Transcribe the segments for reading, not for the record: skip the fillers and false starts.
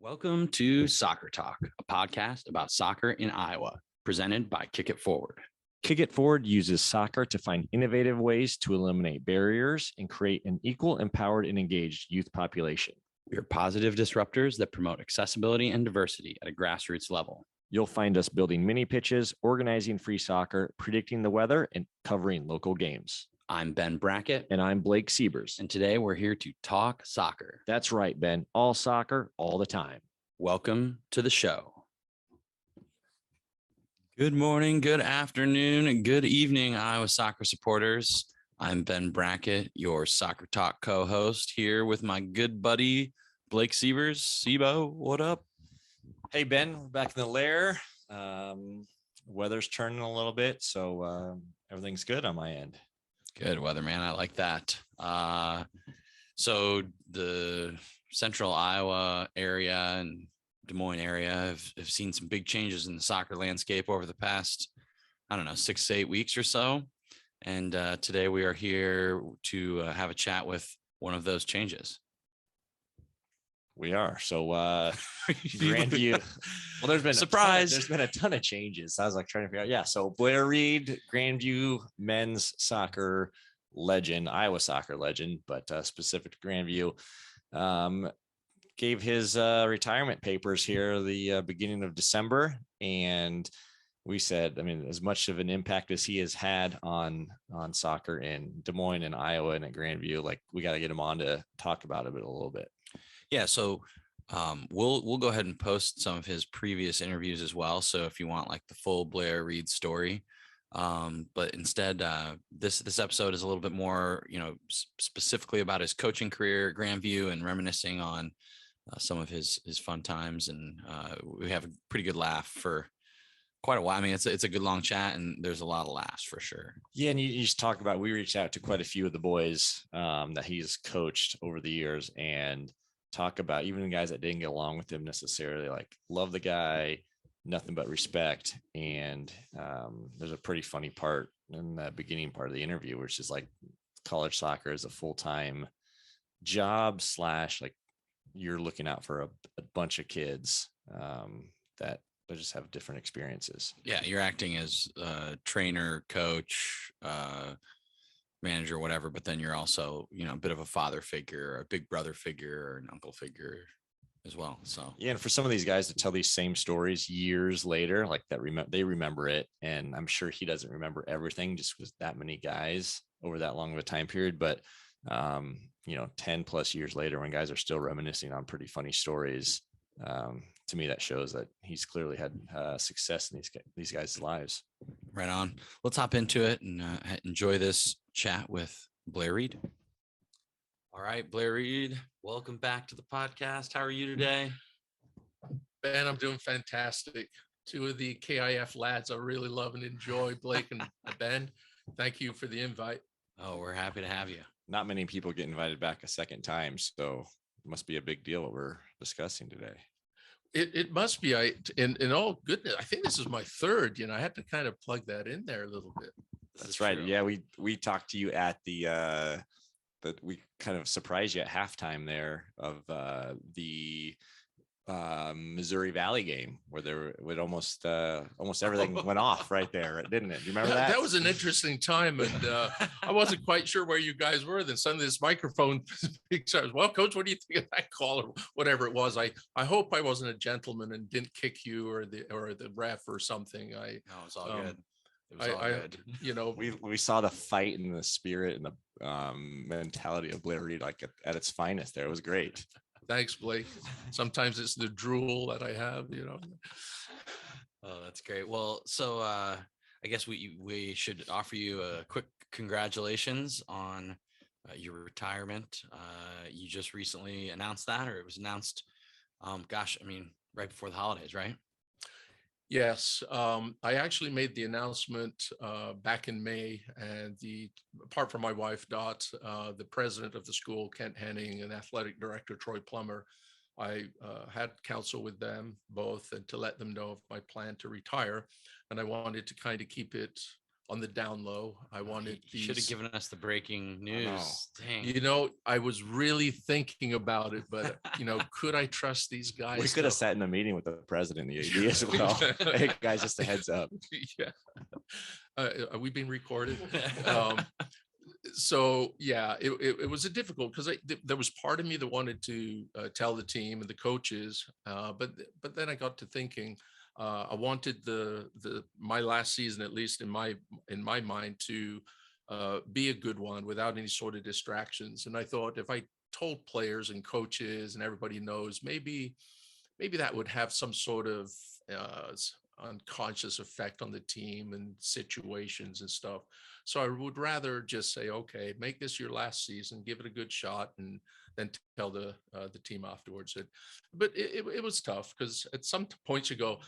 Welcome to Soccer Talk, a podcast about soccer in Iowa, presented by Kick It Forward. Kick It Forward uses soccer to find innovative ways to eliminate barriers and create an equal, empowered, and engaged youth population. We are positive disruptors that promote accessibility and diversity at a grassroots level. You'll find us building mini pitches, organizing free soccer, predicting the weather, and covering local games. I'm Ben Brackett. And I'm Blake Siebers. And today we're here to talk soccer. That's right, Ben. All soccer, all the time. Welcome to the show. Good morning, good afternoon, and good evening, Iowa soccer supporters. I'm Ben Brackett, your Soccer Talk co-host, here with my good buddy, Blake Siebers. Sibo, what up? Hey, Ben, we're back in the lair. Weather's turning a little bit, so everything's good on my end. Good weather, man. I like that. So the central Iowa area and Des Moines area have seen some big changes in the soccer landscape over the past, 6 to 8 weeks or so. And today we are here to have a chat with one of those changes. We are. So Grandview. Well, there's been surprise. There's been a ton of changes. I was like trying to figure out. Yeah. So Blair Reid, Grandview men's soccer legend, Iowa soccer legend, but specific to Grandview, gave his retirement papers here the beginning of December. And we said, as much of an impact as he has had on soccer in Des Moines and Iowa and at Grandview, like we got to get him on to talk about it a little bit. Yeah, so we'll go ahead and post some of his previous interviews as well. So if you want like the full Blair Reid story, but instead this episode is a little bit more, specifically about his coaching career at Grandview and reminiscing on some of his fun times, and we have a pretty good laugh for quite a while. It's a good long chat, and there's a lot of laughs for sure. Yeah, and you just talk about, we reached out to quite a few of the boys that he's coached over the years, and talk about even the guys that didn't get along with him necessarily, like love the guy, nothing but respect. And there's a pretty funny part in the beginning part of the interview, which is like college soccer is a full-time job / like you're looking out for a bunch of kids that they just have different experiences. Yeah, you're acting as a trainer, coach, manager, whatever, but then you're also, a bit of a father figure, a big brother figure, or an uncle figure as well. So yeah, and for some of these guys to tell these same stories years later, like that, they remember it, and I'm sure he doesn't remember everything just with that many guys over that long of a time period, but 10 plus years later, when guys are still reminiscing on pretty funny stories, to me that shows that he's clearly had success in these guys' lives. Right on. Let's hop into it and enjoy this chat with Blair Reid. All right, Blair Reid, welcome back to the podcast. How are you today? Ben, I'm doing fantastic. Two of the KIF lads I really love and enjoy, Blake and Ben. Thank you for the invite. Oh, we're happy to have you. Not many people get invited back a second time, so it must be a big deal what we're discussing today. It must be. In all goodness, I think this is my third. I had to kind of plug that in there a little bit. That's right. True. Yeah, we talked to you at the but we kind of surprised you at halftime there of the Missouri Valley game where there would almost everything went off right there, didn't it? Do you remember that? That was an interesting time, and I wasn't quite sure where you guys were. Then suddenly this microphone speaks. Well, Coach, what do you think of that call or whatever it was? I hope I wasn't a gentleman and didn't kick you or the ref or something. No, it's all good. It was all good. We saw the fight and the spirit and the mentality of Blair Reid like at its finest. There, it was great. Thanks, Blake. Sometimes it's the drool that I have, Oh, that's great. Well, so I guess we should offer you a quick congratulations on your retirement. You just recently announced that, or it was announced, right before the holidays, right? Yes. I actually made the announcement back in May, and apart from my wife, Dot, the president of the school, Kent Henning, and athletic director, Troy Plummer, I had counsel with them both and to let them know of my plan to retire. And I wanted to kind of keep it on the down low. I wanted You should have given us the breaking news. Dang. I was really thinking about it, but could I trust these guys? We could have sat in a meeting with the president, the AD as well. Hey guys, just a heads up. Yeah. Are we being recorded? So yeah, it was a difficult, because there was part of me that wanted to tell the team and the coaches, but then I got to thinking, I wanted my last season, at least in my mind, to be a good one without any sort of distractions. And I thought, if I told players and coaches and everybody knows, maybe that would have some sort of unconscious effect on the team and situations and stuff. So I would rather just say, okay, make this your last season, give it a good shot, and then tell the team afterwards. But it was tough, because at some points you go,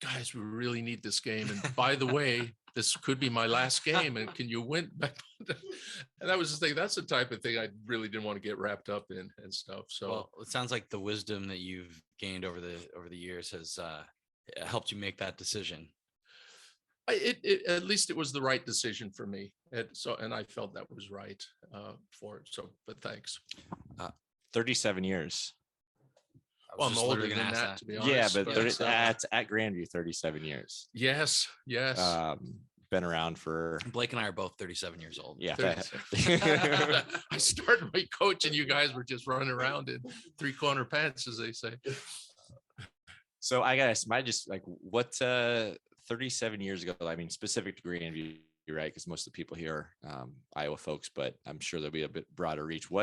guys, we really need this game. And by the way, this could be my last game. And can you win? And that was the thing. That's the type of thing I really didn't want to get wrapped up in and stuff. So well, it sounds like the wisdom that you've gained over the years has helped you make that decision. At least it was the right decision for me. And I felt that was right for it. So, but thanks. 37 years. Well, I'm older than that, to be honest. Yeah, but at Grandview, 37 years. Yes. Been around for. Blake and I are both 37 years old. Yeah. I started my coach, and you guys were just running around in 3-corner pants, as they say. So I guess what 37 years ago, I mean, specific to Grandview, right? Because most of the people here are Iowa folks, but I'm sure there'll be a bit broader reach. Do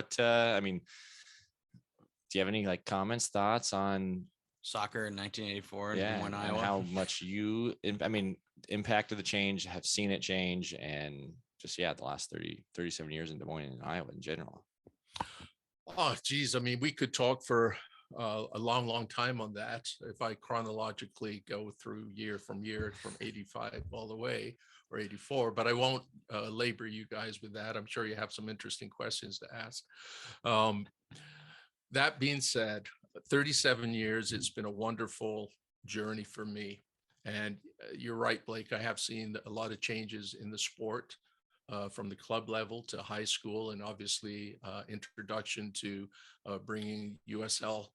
you have any comments, thoughts on soccer in 1984 in Des Moines, Iowa? And how much impacted the change, have seen it change, and just the last 37 years in Des Moines and Iowa in general? Oh, geez. I mean, we could talk for a long time on that if I chronologically go through year from 85 all the way, or 84, but I won't labor you guys with that. I'm sure you have some interesting questions to ask. That being said, 37 years, it's been a wonderful journey for me. And you're right, Blake, I have seen a lot of changes in the sport, from the club level to high school, and obviously introduction to bringing USL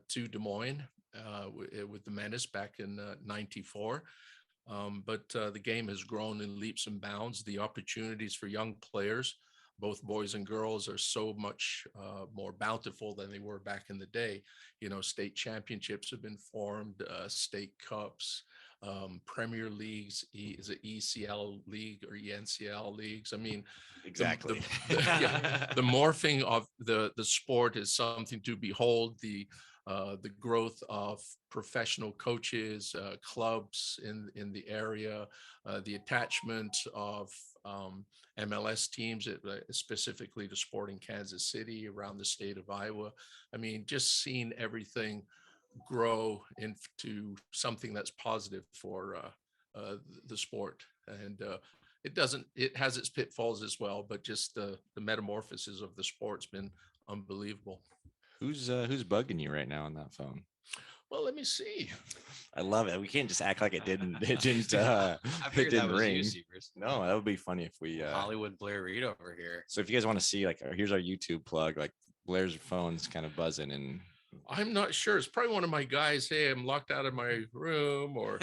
to Des Moines with the Menace back in 94. But the game has grown in leaps and bounds. The opportunities for young players, both boys and girls, are so much more bountiful than they were back in the day. State championships have been formed, state cups, Premier Leagues, is it ECL League or ENCL leagues? I mean, exactly. The morphing of the sport is something to behold. The growth of professional coaches, clubs in the area, the attachment of MLS teams, specifically to Sporting Kansas City, around the state of Iowa. I mean, just seeing everything grow into something that's positive for the sport. And it has its pitfalls as well, but just the metamorphosis of the sport's been unbelievable. Who's bugging you right now on that phone? Well, let me see. I love it. We can't just act like it didn't ring. No, that would be funny if we Hollywood Blair Reid over here. So if you guys want to see, here's our YouTube plug. Blair's phone's kind of buzzing, and I'm not sure. It's probably one of my guys. Hey, I'm locked out of my room, or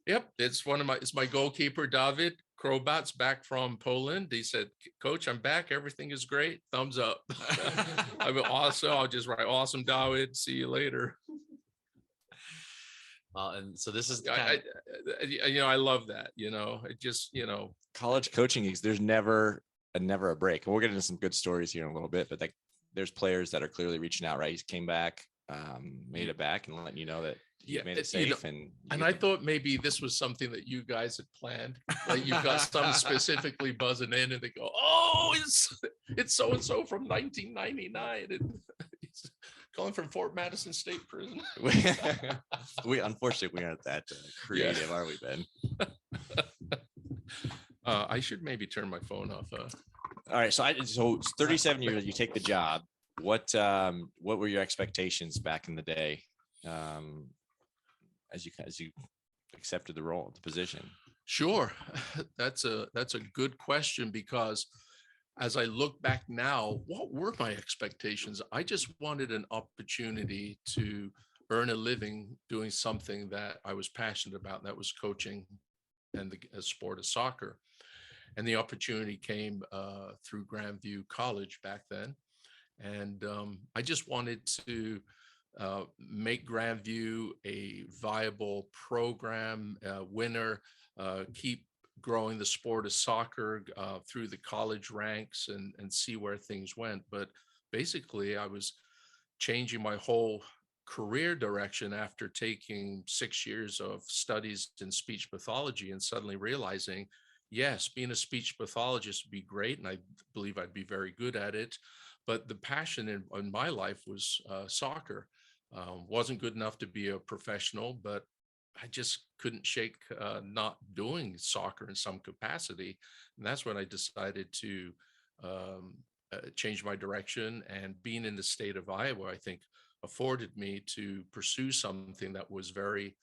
yep, it's my goalkeeper, David Krobat's, back from Poland. He said, "Coach, I'm back. Everything is great. Thumbs up." I mean, awesome. I'll just write, "Awesome, David. See you later." And so this is I love that. It just college coaching gigs. There's never a break. And we'll get into some good stories here in a little bit, but there's players that are clearly reaching out. Right, he came back, made it back, and letting you know that you made it safe. And I thought maybe this was something that you guys had planned. Like you've got some specifically buzzing in, and they go, "Oh, it's so and so from 1999." And he's calling from Fort Madison State Prison. we unfortunately aren't that creative, are we, Ben? I should maybe turn my phone off. All right, so 37 years, you take the job. What were your expectations back in the day, as you accepted the role, the position? Sure. That's a good question, because as I look back now, what were my expectations? I just wanted an opportunity to earn a living doing something that I was passionate about, and that was coaching and the sport of soccer. And the opportunity came through Grandview College back then. And I just wanted to make Grandview a viable program, winner, keep growing the sport of soccer through the college ranks, and see where things went. But basically, I was changing my whole career direction after taking 6 years of studies in speech pathology, and suddenly realizing, yes, being a speech pathologist would be great, and I believe I'd be very good at it. But the passion in my life was soccer. Wasn't good enough to be a professional, but I just couldn't shake not doing soccer in some capacity. And that's when I decided to change my direction. And being in the state of Iowa, I think afforded me to pursue something that was very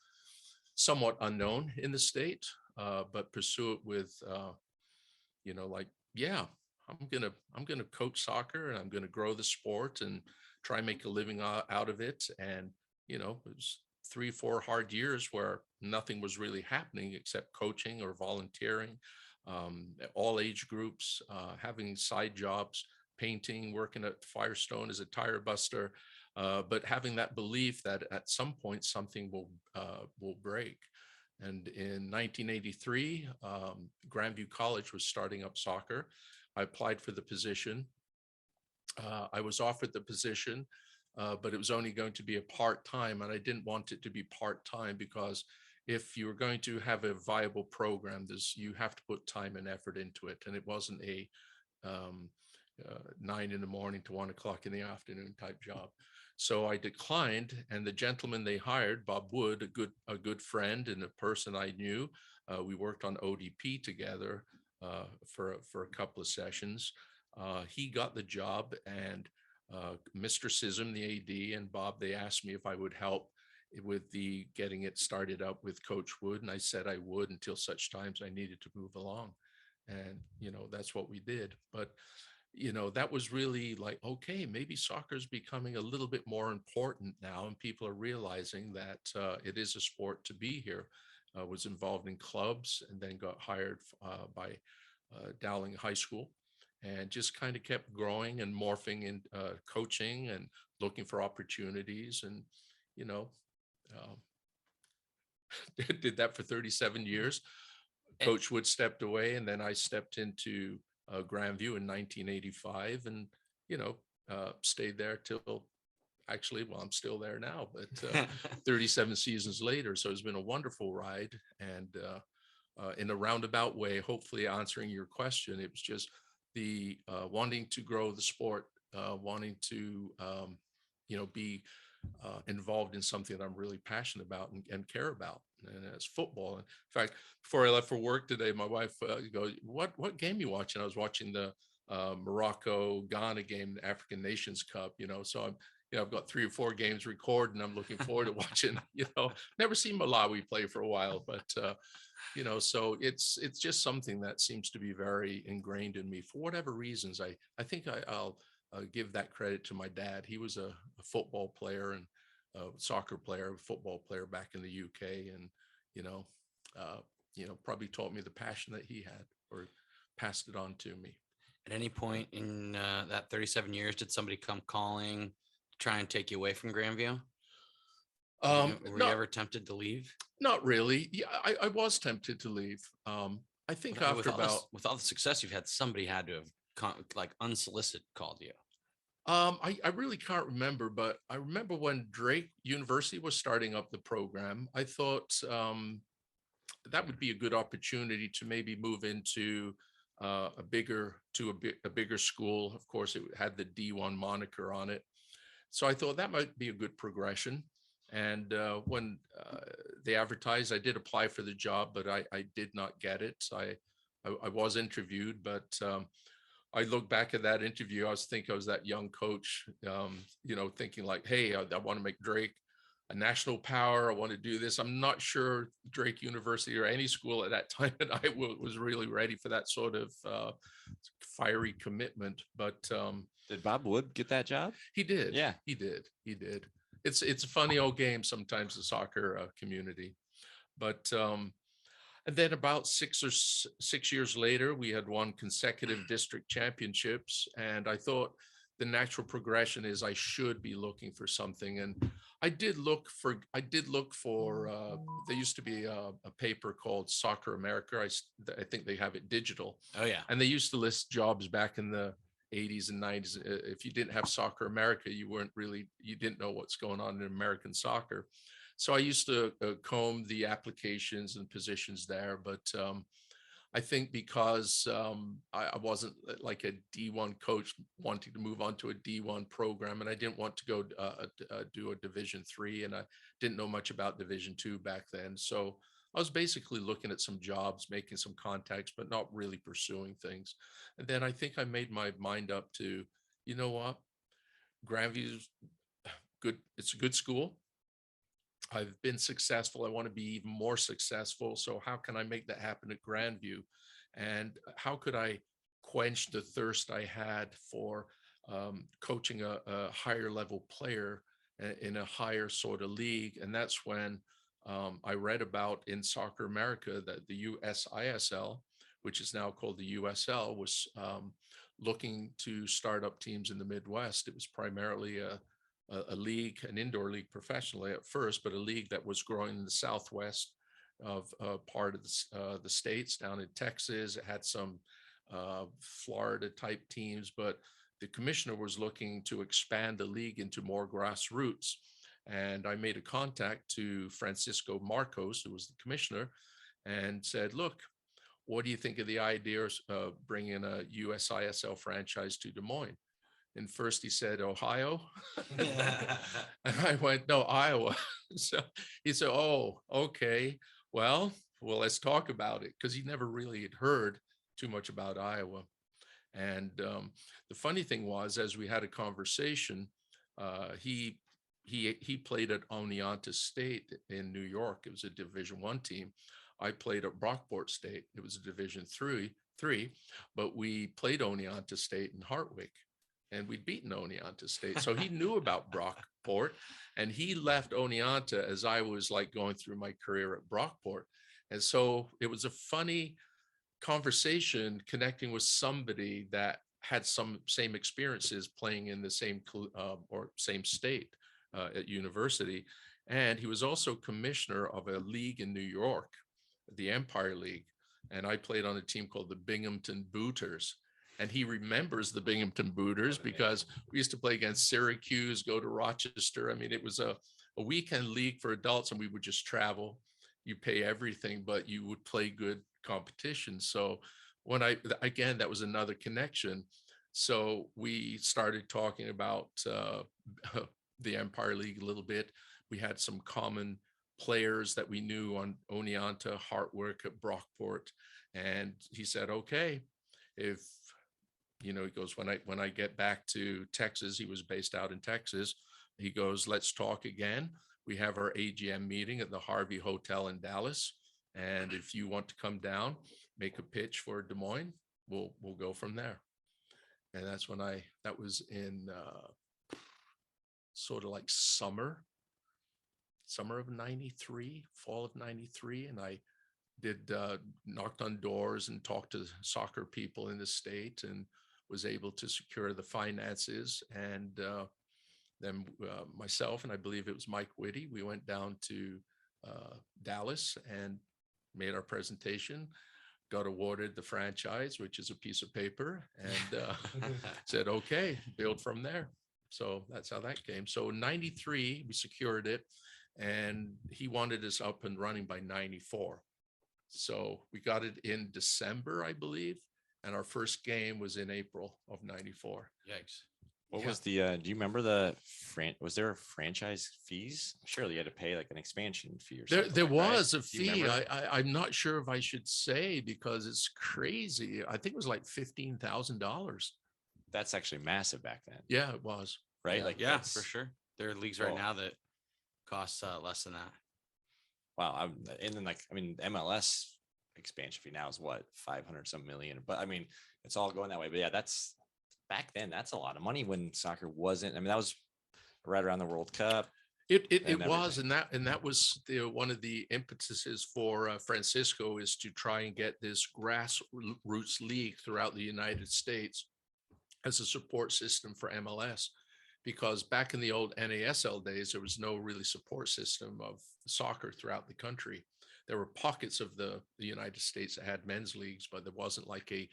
somewhat unknown in the state, but pursue it with, like, yeah, I'm gonna coach soccer, and I'm gonna grow the sport and try and make a living out of it. And it was 3 4 hard years where nothing was really happening except coaching or volunteering, all age groups, having side jobs, painting, working at Firestone as a tire buster, but having that belief that at some point something will break. And in 1983, Grandview College was starting up soccer. I applied for the position. I was offered the position, but it was only going to be a part-time, and I didn't want it to be part-time because if you were going to have a viable program, you have to put time and effort into it, and it wasn't a 9 in the morning to 1 o'clock in the afternoon type job. So I declined, and the gentleman they hired, Bob Wood, a good friend and a person I knew, we worked on ODP together for a couple of sessions. He got the job, and Mr. Sism, the AD, and Bob, they asked me if I would help with the getting it started up with Coach Wood, and I said I would until such times I needed to move along. And that's what we did. But that was really like, okay, maybe soccer is becoming a little bit more important now, and people are realizing that it is a sport to be here. Was involved in clubs, and then got hired by Dowling High School, and just kind of kept growing and morphing in coaching and looking for opportunities. And you know uh, did that for 37 years. Coach Wood stepped away, and then I stepped into Grandview in 1985, and stayed there till, actually, well, I'm still there now, but 37 seasons later. So it's been a wonderful ride. And in a roundabout way, hopefully answering your question, it was just the wanting to grow the sport, wanting to be involved in something that I'm really passionate about and care about, and it's football. In fact, before I left for work today, my wife goes, "What game you watching?" I was watching the Morocco Ghana game, the African Nations Cup. So I've got 3 or 4 games recorded, and I'm looking forward to watching. Never seen Malawi play for a while, but so it's just something that seems to be very ingrained in me for whatever reasons. I think I'll give that credit to my dad. He was a football player and a soccer player, football player back in the UK, and probably taught me the passion that he had, or passed it on to me. At any point in that 37 years, did somebody come calling to try and take you away from Grandview? Were you ever tempted to leave? Not really. Yeah, I was tempted to leave. I think after with all the success you've had, somebody had to have like unsolicited called you. I really can't remember, but I remember when Drake University was starting up the program, I thought that would be a good opportunity to maybe move into a bigger school. Of course, it had the D1 moniker on it. So I thought that might be a good progression. And when they advertised, I did apply for the job, but I did not get it. I was interviewed, but I look back at that interview, I was that young coach, thinking like, hey, I want to make Drake a national power. I want to do this. I'm not sure Drake University or any school at that time that I was really ready for that sort of fiery commitment. But Did Bob Wood get that job? he did. Yeah, he did. It's a funny old game sometimes, the soccer community. But and then about 6 years later, we had won consecutive district championships, and I thought the natural progression is I should be looking for something. And I did look for there used to be a paper called Soccer America. I think they have it digital. Oh yeah. And they used to list jobs back in the 80s and 90s. If you didn't have Soccer America, you didn't know what's going on in American soccer. So I used to comb the applications and positions there, but I think because I wasn't like a D1 coach wanting to move on to a D1 program, and I didn't want to go do a Division 3, and I didn't know much about Division 2 back then. So I was basically looking at some jobs, making some contacts, but not really pursuing things. And then I think I made my mind up to, you know what, Grandview's good. It's a good school. I've been successful. I want to be even more successful. So how can I make that happen at Grandview? And how could I quench the thirst I had for coaching a higher level player in a higher sort of league? And that's when I read about in Soccer America that the USISL, which is now called the USL, was looking to start up teams in the Midwest. It was primarily a league, an indoor league professionally at first, but a league that was growing in the Southwest of part of the states down in Texas. It had some Florida type teams, but the commissioner was looking to expand the league into more grassroots. And I made a contact to Francisco Marcos, who was the commissioner, and said, look, what do you think of the idea of bringing a USISL franchise to Des Moines? And first he said, Ohio. And I went, no, Iowa. So he said, oh, okay. Well, let's talk about it, because he never really had heard too much about Iowa. And the funny thing was, as we had a conversation, he played at Oneonta State in New York. It was a Division 1 team. I played at Brockport State. It was a Division 3, but we played Oneonta State in Hartwick, and we'd beaten Oneonta State. So he knew about Brockport, and he left Oneonta as I was like going through my career at Brockport. And so it was a funny conversation connecting with somebody that had some same experiences playing in the same or same state at university. And he was also commissioner of a league in New York, the Empire League. And I played on a team called the Binghamton Booters. And he remembers the Binghamton Booters because we used to play against Syracuse, go to Rochester. I mean, it was a weekend league for adults, and we would just travel. You pay everything, but you would play good competition. So again, that was another connection. So we started talking about the Empire League a little bit. We had some common players that we knew on Oneonta, Hartwick, at Brockport. And he said, okay, if he goes, when I get back to Texas, he was based out in Texas. He goes, let's talk again. We have our AGM meeting at the Harvey Hotel in Dallas. And if you want to come down, make a pitch for Des Moines, we'll go from there. And that's when that was in sort of like summer of 93, fall of 93. And I knocked on doors and talked to soccer people in the state, and was able to secure the finances. And then myself, and I believe it was Mike Whitty, we went down to Dallas and made our presentation, got awarded the franchise, which is a piece of paper, and said, okay, build from there. So that's how that came. So in 93, we secured it, and he wanted us up and running by 94. So we got it in December, I believe. And our first game was in April of 94. Yikes. What was the, do you remember was there franchise fees? Surely you had to pay like an expansion fee or something. There was a fee. I'm not sure if I should say, because it's crazy. I think it was like $15,000. That's actually massive back then. Yeah, it was. Right? Yeah, Like, yeah, for sure. There are leagues right now that Costs less than that. Wow. And then MLS expansion fee now is what, 500 some million, but I mean, it's all going that way. But yeah, that's back then, that's a lot of money when soccer wasn't. I mean, that was right around the World Cup. It was, and that was one of the impetuses for Francisco, is to try and get this grassroots league throughout the United States as a support system for MLS, because back in the old NASL days, there was no really support system of soccer throughout the country. There were pockets of the United States that had men's leagues, but there wasn't like a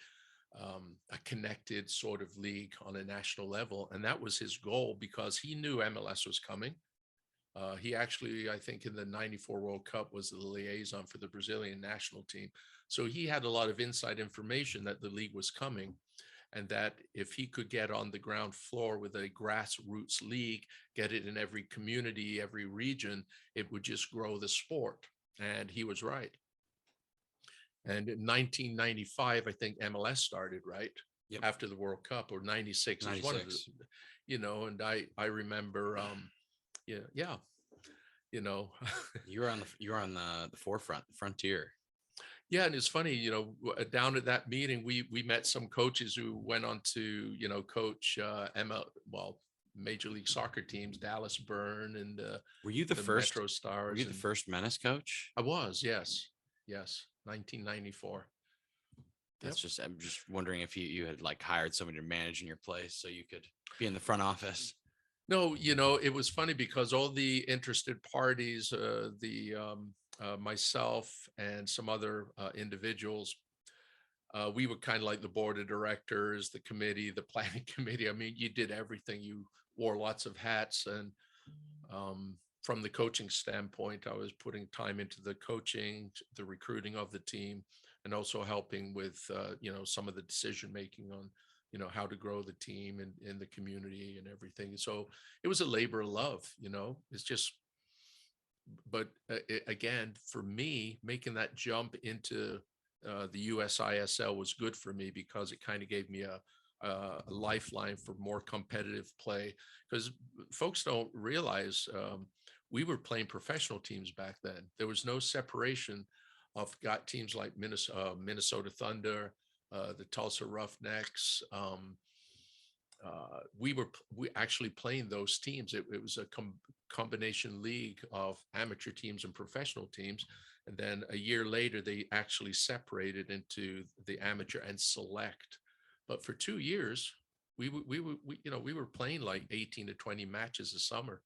connected sort of league on a national level. And that was his goal, because he knew MLS was coming. He actually, I think in the '94 World Cup, was the liaison for the Brazilian national team. So he had a lot of inside information that the league was coming, and that if he could get on the ground floor with a grassroots league, get it in every community, every region, it would just grow the sport. And he was right. And in 1995, I think MLS started, right? Yep. After the World Cup, or 96. 96. One of the, and I remember, yeah, you were on the forefront, frontier. Yeah, and it's funny, down at that meeting, we met some coaches who went on to, coach Major League Soccer teams, Dallas Burn, and were you the first Metro Stars? Were you the first menace coach? I was, yes, 1994. That's just, I'm just wondering if you had like hired somebody to manage in your place so you could be in the front office. No, it was funny because all the interested parties, myself and some other individuals, we were kind of like the board of directors, the committee, the planning committee. I mean, you did everything. You wore lots of hats. And from the coaching standpoint, I was putting time into the coaching, the recruiting of the team, and also helping with, some of the decision making on, how to grow the team and in the community and everything. So it was a labor of love, it's just, but again, for me, making that jump into the USISL was good for me, because it kind of gave me a lifeline for more competitive play. Because folks don't realize we were playing professional teams back then. There was no separation of got teams like Minnesota Thunder, the Tulsa Roughnecks. We actually playing those teams. It was a combination league of amateur teams and professional teams. And then a year later, they actually separated into the amateur and select. But for 2 years, we were playing like 18 to 20 matches a summer,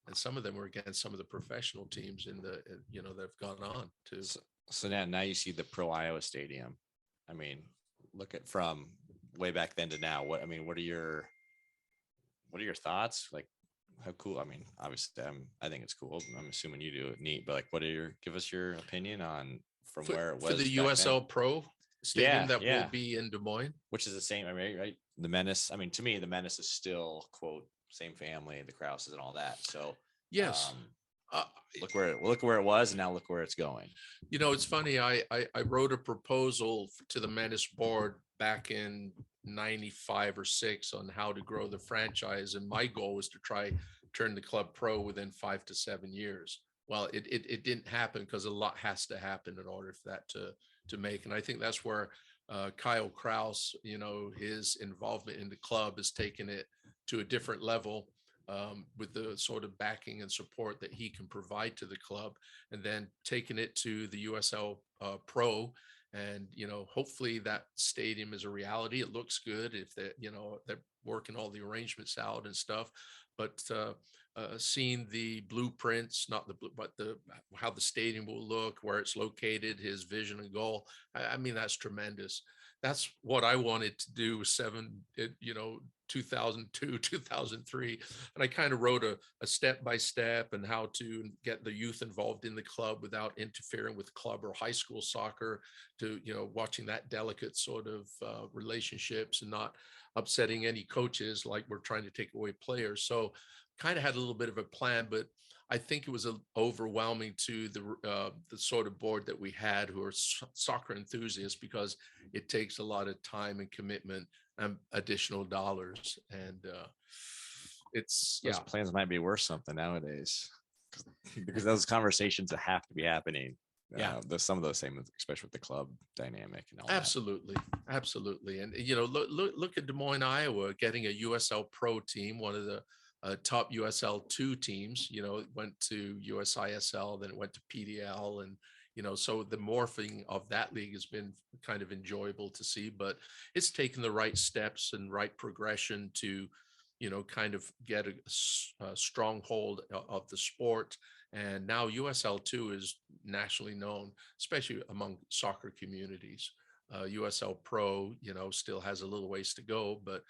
and some of them were against some of the professional teams in the that have gone on to. So now you see the Pro Iowa Stadium. I mean, look at from way back then to now. What are your thoughts? Like, how cool? I mean, obviously, I think it's cool. I'm assuming you do it neat, but like, give us your opinion on where it was for the USL then? Pro Stadium that will be in Des Moines, which is the same. I mean, right? The Menace. I mean, to me, the Menace is still quote same family, the Krauses and all that. So yes. Look where it was, and now look where it's going. It's funny. I wrote a proposal to the Menace board back in '95 or '96 on how to grow the franchise, and my goal was to try turn the club pro within 5 to 7 years. Well, it didn't happen, because a lot has to happen in order for that to make. And I think that's where Kyle Kraus, his involvement in the club has taken it to a different level. With the sort of backing and support that he can provide to the club, and then taking it to the USL Pro. And, hopefully that stadium is a reality. It looks good if they're working all the arrangements out and stuff. But seeing the blueprints, not the but how the stadium will look, where it's located, his vision and goal. I mean, that's tremendous. That's what I wanted to do 2002, 2003. And I kind of wrote a step-by-step and how to get the youth involved in the club without interfering with club or high school soccer, to, watching that delicate sort of relationships and not upsetting any coaches like we're trying to take away players. So kind of had a little bit of a plan, but I think it was overwhelming to the sort of board that we had, who are soccer enthusiasts, because it takes a lot of time and commitment and additional dollars. And those plans might be worth something nowadays. because those conversations that have to be happening. Yeah. There's some of those same, especially with the club dynamic and all Absolutely. Absolutely. And, look at Des Moines, Iowa, getting a USL Pro team, one of the top USL 2 teams, it went to USISL, then it went to PDL. And, so the morphing of that league has been kind of enjoyable to see, but it's taken the right steps and right progression to, kind of get a stronghold of the sport. And now USL2 is nationally known, especially among soccer communities. USL Pro, still has a little ways to go, but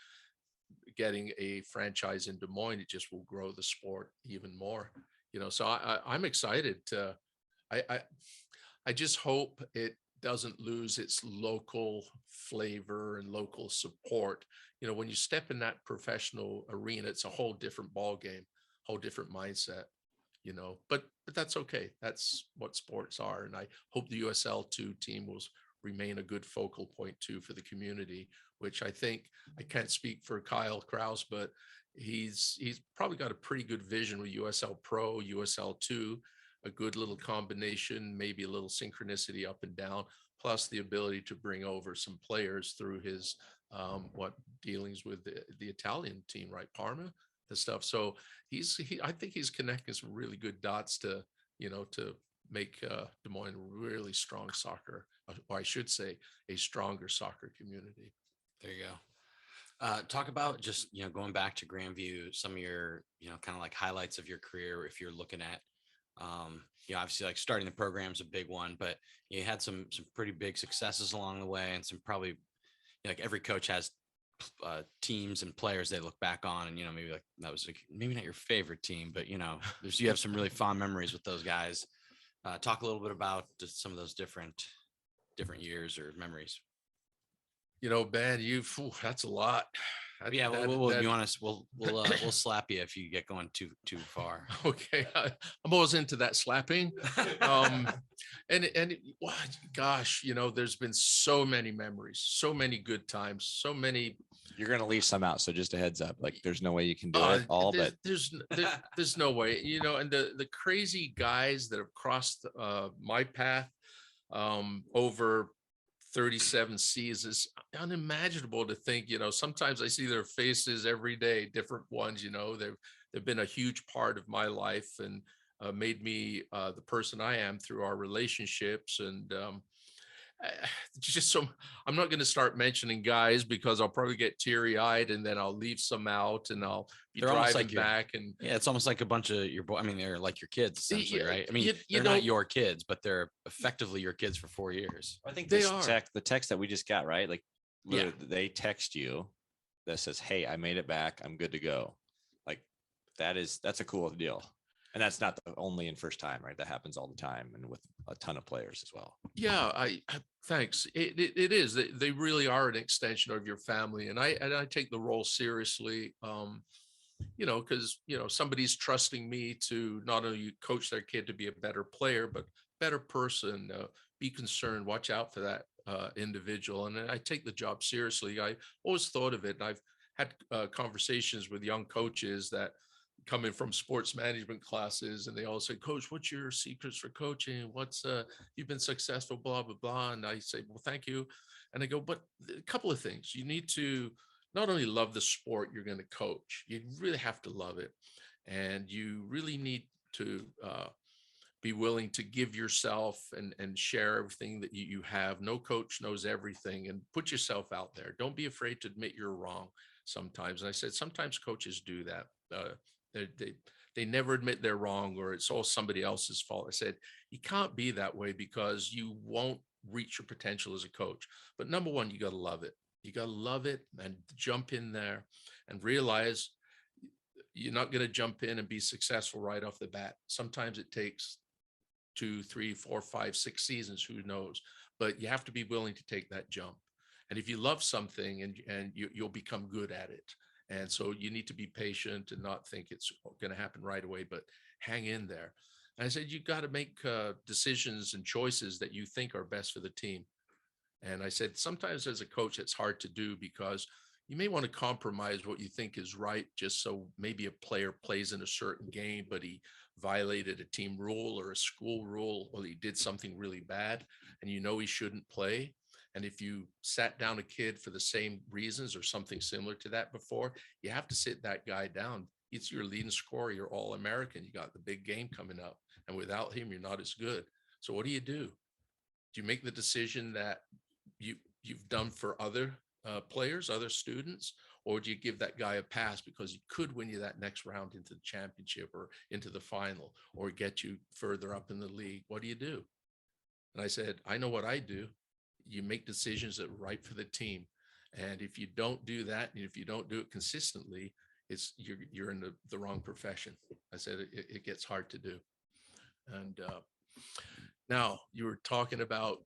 getting a franchise in Des Moines, it just will grow the sport even more. So I'm excited. I I just hope it doesn't lose its local flavor and local support. When you step in that professional arena, it's a whole different ball game, whole different mindset. But that's okay. That's what sports are, and I hope the USL2 team will remain a good focal point too for the community. Which I think, I can't speak for Kyle Kraus, but he's probably got a pretty good vision with USL Pro, USL2, a good little combination, maybe a little synchronicity up and down, plus the ability to bring over some players through his dealings with the Italian team, right? Parma, the stuff. So I think he's connecting some really good dots to make Des Moines a really strong soccer, or I should say a stronger soccer community. There you go. Talk about just, going back to Grandview, some of your, kind of like highlights of your career. If you're looking at, obviously like starting the program is a big one, but you had some pretty big successes along the way, and some probably, like every coach has teams and players they look back on, and maybe like that was like, maybe not your favorite team, but you have some really fond memories with those guys. Talk a little bit about just some of those different years or memories. Ben, that's a lot. Yeah, we'll you want us? We'll slap you if you get going too far. Okay, I'm always into that slapping. And gosh, there's been so many memories, so many good times, so many. You're gonna leave some out, so just a heads up. Like, there's no way you can do it all, but there's no way, and the crazy guys that have crossed my path over 37 seasons, unimaginable to think. Sometimes I see their faces every day, different ones. They've been a huge part of my life, and made me the person I am through our relationships. And just so I'm not going to start mentioning guys, because I'll probably get teary-eyed, and then I'll leave some out, and I'll be driving back. And yeah, it's almost like a bunch of your boy. I mean, they're like your kids essentially, right? I mean, they're not your kids, but they're effectively your kids for 4 years. I think the text that we just got, right? Like, they text you that says, "Hey, I made it back. I'm good to go." Like, that's a cool deal. And that's not the only and first time, right? That happens all the time, and with a ton of players as well. Yeah, thanks. It is. They really are an extension of your family, and I take the role seriously. Because somebody's trusting me to not only coach their kid to be a better player, but better person. Be concerned, watch out for that individual, and I take the job seriously. I always thought of it, and I've had conversations with young coaches that coming from sports management classes, and they all say, "Coach, what's your secrets for coaching? What's you've been successful, blah blah blah." And I say, "Well, thank you." And I go, "But a couple of things. You need to not only love the sport you're going to coach, you really have to love it, and you really need to be willing to give yourself and share everything that you have. No coach knows everything, and put yourself out there. Don't be afraid to admit you're wrong sometimes." And I said, sometimes coaches do that. They never admit they're wrong, or it's all somebody else's fault. I said, you can't be that way, because you won't reach your potential as a coach. But number one, you got to love it. You got to love it and jump in there and realize you're not going to jump in and be successful right off the bat. Sometimes it takes 2, 3, 4, 5, 6 seasons, who knows, but you have to be willing to take that jump. And if you love something, and you'll become good at it. And so you need to be patient and not think it's going to happen right away, but hang in there. And I said, you got to make decisions and choices that you think are best for the team. And I said, sometimes as a coach, it's hard to do, because you may want to compromise what you think is right, just so maybe a player plays in a certain game, but he violated a team rule or a school rule, or he did something really bad, and you know he shouldn't play. And if you sat down a kid for the same reasons or something similar to that before, you have to sit that guy down. It's your leading scorer, you're All-American, you got the big game coming up, and without him, you're not as good. So what do? Do you make the decision that you've done for other players, other students, or do you give that guy a pass because he could win you that next round into the championship or into the final or get you further up in the league? What do you do? And I said, I know what I do. You make decisions that are right for the team. And if you don't do that, and if you don't do it consistently, you're in the wrong profession. I said, it gets hard to do. And now you were talking about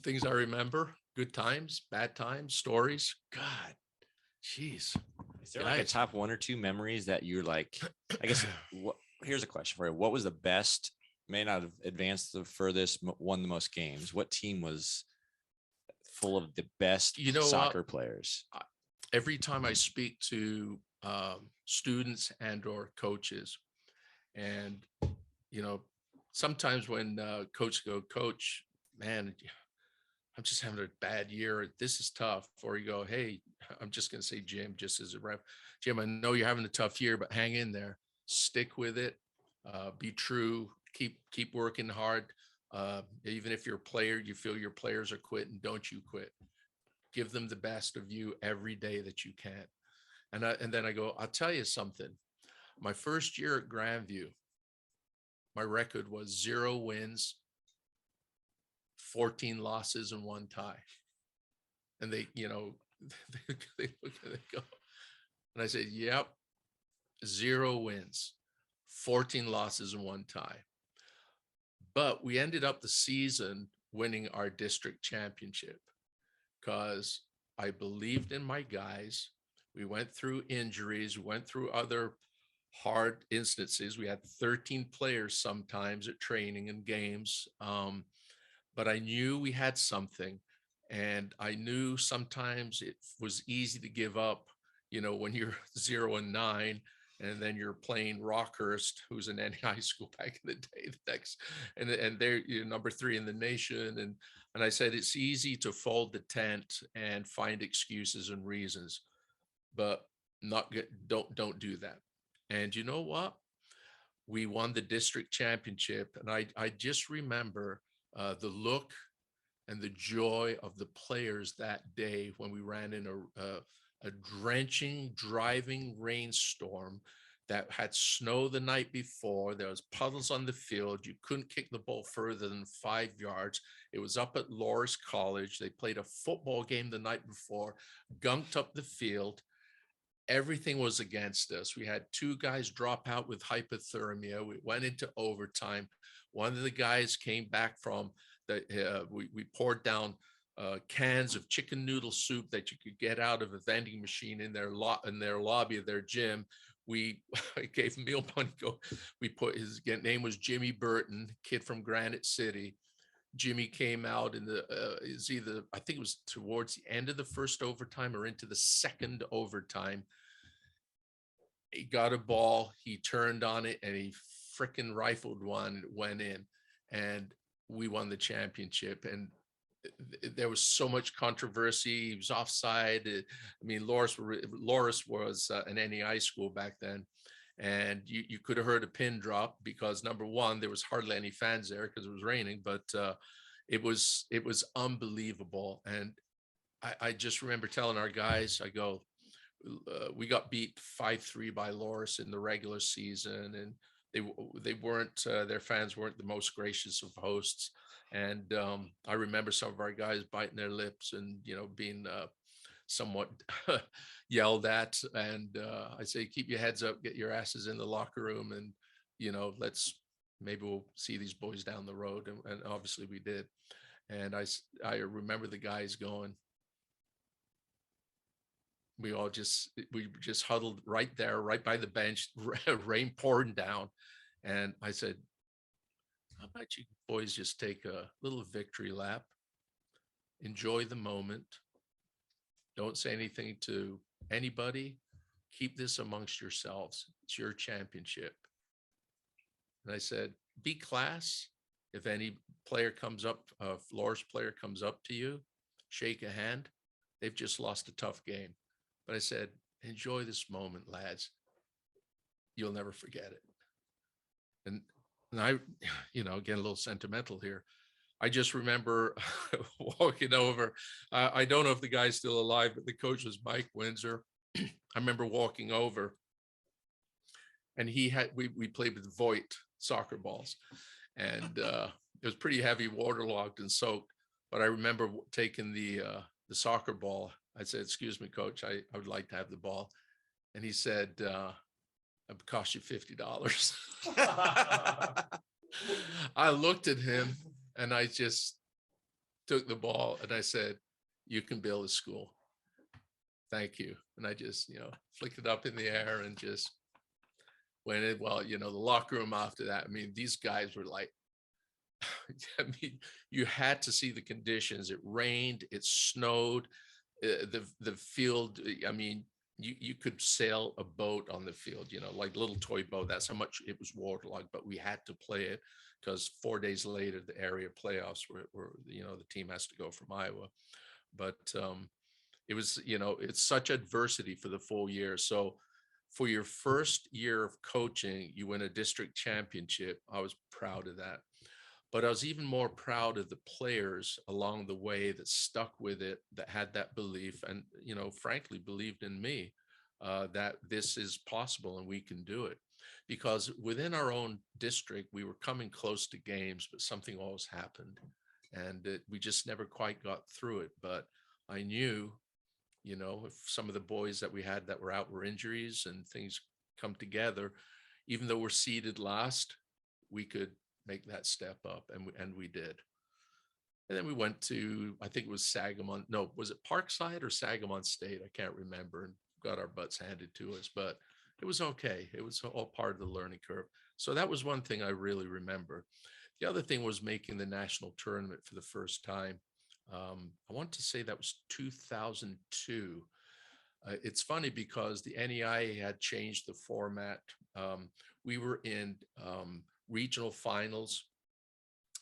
things I remember, good times, bad times, stories. God, jeez. Is there like a top one or two memories that you're like, I guess, here's a question for you. What was the best, may not have advanced the furthest, won the most games? What team was full of the best soccer players? Every time I speak to students and or coaches, and, sometimes when coaches go, Coach, man, I'm just having a bad year. This is tough. Or you go, hey, I'm just going to say, Jim, just as a rep, Jim, I know you're having a tough year, but hang in there, stick with it, be true, keep working hard. Even if you're a player, you feel your players are quitting, don't you quit. Give them the best of you every day that you can. And then I go, I'll tell you something. My first year at Grandview, my record was 0 wins, 14 losses, and 1 tie. And they, they look at it, go, and I said, yep, 0 wins, 14 losses, and 1 tie. But we ended up the season winning our district championship because I believed in my guys. We went through injuries, we went through other hard instances. We had 13 players sometimes at training and games. But I knew we had something, and I knew sometimes it was easy to give up, when you're 0-9, and then you're playing Rockhurst, who's an NAIA school back in the day, and they're number 3 in the nation. And I said, it's easy to fold the tent and find excuses and reasons, but don't do that. And you know what? We won the district championship, and I just remember the look and the joy of the players that day when we ran in a drenching, driving rainstorm that had snow the night before. There was puddles on the field. You couldn't kick the ball further than 5 yards. It was up at Loris College. They played a football game the night before, gunked up the field. Everything was against us. We had 2 guys drop out with hypothermia. We went into overtime. One of the guys came back from we poured down cans of chicken noodle soup that you could get out of a vending machine in their lobby of their gym. We gave him meal money. We put his name was Jimmy Burton, kid from Granite City. Jimmy came out in I think it was towards the end of the first overtime or into the second overtime. He got a ball, he turned on it, and he frickin' rifled one. It went in, and we won the championship. And there was so much controversy. He was offside. I mean, Loris was an NAIA school back then. And you could have heard a pin drop because, number one, there was hardly any fans there because it was raining, but it was unbelievable. And I just remember telling our guys, I go, we got beat 5-3 by Loris in the regular season, and they weren't, their fans weren't the most gracious of hosts. And I remember some of our guys biting their lips and, being somewhat yelled at. And I say, keep your heads up, get your asses in the locker room, and maybe we'll see these boys down the road. And obviously we did. And I remember the guys going, we just huddled right there, right by the bench, rain pouring down. And I said, how about you boys just take a little victory lap, enjoy the moment, Don't say anything to anybody. Keep this amongst yourselves. It's your championship. And I said, be class. If any player comes up, Flores player comes up to you, shake a hand. They've just lost a tough game. But I said, enjoy this moment, lads. You'll never forget it. And I, again, a little sentimental here. I just remember walking over. I don't know if the guy's still alive, but the coach was Mike Windsor. I remember walking over, and we played with Voigt soccer balls, and it was pretty heavy, waterlogged and soaked. But I remember taking the soccer ball. I said, "Excuse me, coach, I would like to have the ball," and he said, "It cost you $50." I looked at him and I just took the ball and I said, "You can build a school. Thank you." And I just, flicked it up in the air and just went in. Well, the locker room after that, I mean, these guys were like, I mean, you had to see the conditions. It rained, it snowed, the field. I mean, you could sail a boat on the field, like a little toy boat. That's how much it was waterlogged, but we had to play it because 4 days later, the area playoffs were the team has to go from Iowa. But it was, it's such adversity for the full year. So for your first year of coaching, you win a district championship. I was proud of that. But I was even more proud of the players along the way that stuck with it, that had that belief and, frankly, believed in me, that this is possible and we can do it. Because within our own district, we were coming close to games, but something always happened. And we just never quite got through it. But I knew, if some of the boys that we had that were out were injuries and things come together, even though we're seeded last, we could make that step up, and we did. And then we went to, I think it was Sagamon. No, was it Parkside or Sagamon State? I can't remember, and got our butts handed to us, but it was okay. It was all part of the learning curve. So that was one thing I really remember. The other thing was making the national tournament for the first time. I want to say that was 2002. It's funny because the NAIA had changed the format. We were in regional finals.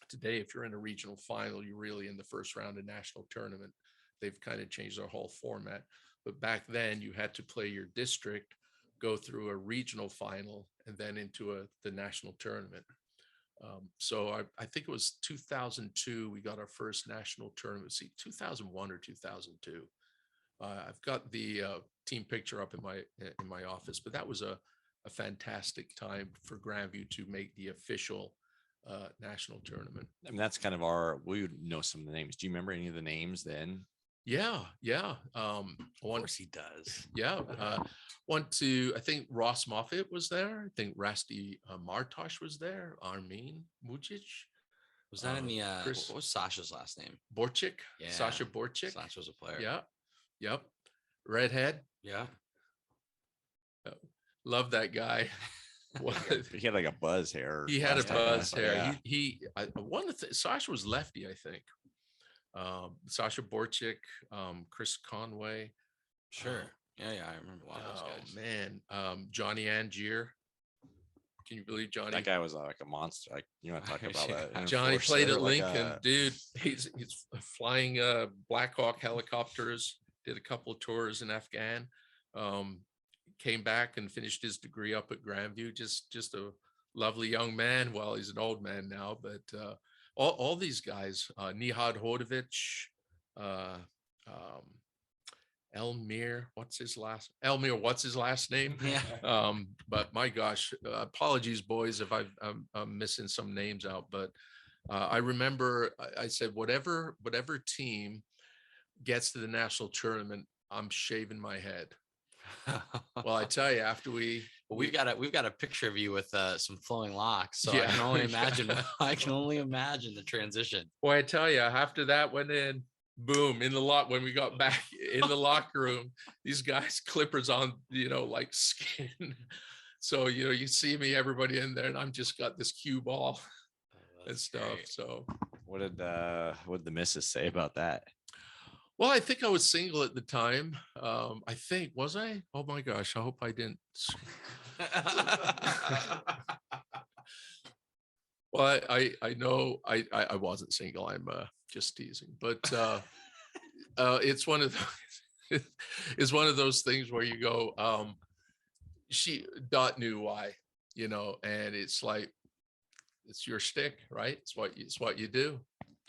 Today, if you're in a regional final, you're really in the first round of national tournament. They've kind of changed their whole format. But back then, you had to play your district, go through a regional final, and then into the national tournament. So I think it was 2002, we got our first national tournament. See, 2001 or 2002. I've got the team picture up in my office, but that was a fantastic time for Grandview to make the official national tournament. I mean, that's kind of we would know some of the names. Do you remember any of the names then? Yeah. Of course he does. Yeah. I think Ross Moffitt was there. I think Rasty Martosh was there. Armin Mujic. Was that in the, what was Sasha's last name? Borchik. Yeah. Sasha Borchik. Sasha was a player. Yeah. Yep. Redhead. Yeah. Love that guy. He had like a buzz hair. He had a buzz hair. Yeah. Sasha was lefty, I think. Sasha Borchik, Chris Conway. Sure. Yeah, I remember a lot of those guys. Man, Johnny Angier. Can you believe Johnny? That guy was like a monster. Like, you want to talk about that? Johnny played at Lincoln, dude. He's flying Black Hawk helicopters. Did a couple of tours in Afghan. Came back and finished his degree up at Grandview. Just a lovely young man. Well, he's an old man now, but all these guys, Nihad Hodovich, Elmir, what's his last name? Yeah. But my gosh, apologies, boys, if I'm missing some names out. But I remember I said, whatever team gets to the national tournament, I'm shaving my head. Well, I tell you, after we've got a picture of you with some flowing locks, so Yeah. I can only imagine. I can only imagine the transition. Boy, I tell you, after that went in, boom, in the lock. When we got back in the locker room, these guys clippers on, like skin. So you see me, everybody in there, and I'm just got this cue ball and stuff. Great. So what did the missus say about that? Well, I think I was single at the time. I think, was I? Oh my gosh, I hope I didn't. Well, I know I wasn't single. I'm just teasing, but it's one of those, it's one of those things where you go, she Dot knew why, and it's like it's your shtick, right? It's what you do.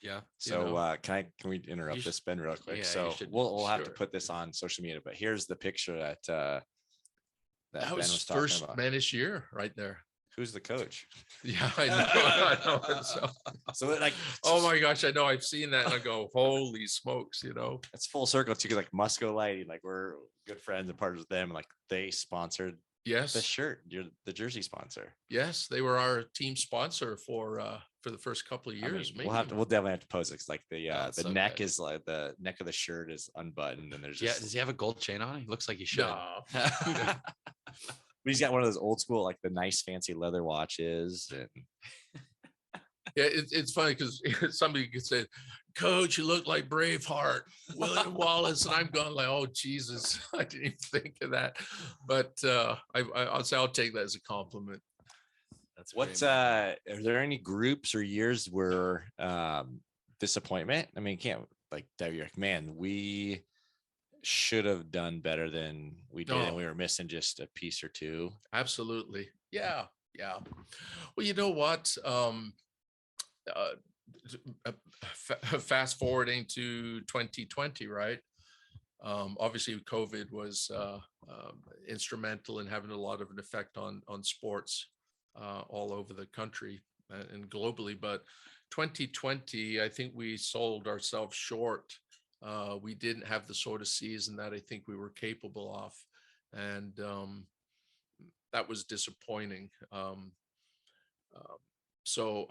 Yeah. So can we interrupt this, Ben, real quick? Yeah, So we'll have to sure. put this on social media, but here's the picture that That Ben was was talking first about. Manish year right there. Who's the coach? Yeah, I know. I know. So like, oh my gosh, I know. I've seen that and I go, holy smokes, it's full circle too, because like Musco Lighting, like we're good friends and partners with them. Like they sponsored the Yes, shirt. You're the jersey sponsor. yes, they were our team sponsor for the first couple of I mean, years. Maybe we'll definitely have to post it. 'Cause like the so neck good. is like the neck of the shirt is unbuttoned, and there's Yeah. just Does he have a gold chain on? He looks like he should. no. but he's got one of those old school, like the nice fancy leather watches. And Yeah, it's funny because somebody could say, "Coach, you look like Braveheart, William Wallace," and I'm going like, "Oh Jesus, I didn't even think of that." But I'll say I'll take that as a compliment. That's what's are there any groups or years where disappointment? I mean, can't like Debbie, like, man, we should have done better than we did, and we were missing just a piece or two. Absolutely. Yeah. Yeah. Well, you know what? Fast forwarding to 2020, right? Obviously, COVID was instrumental in having a lot of an effect on sports all over the country and globally. But 2020, I think we sold ourselves short. We didn't have the sort of season that I think we were capable of, and that was disappointing. So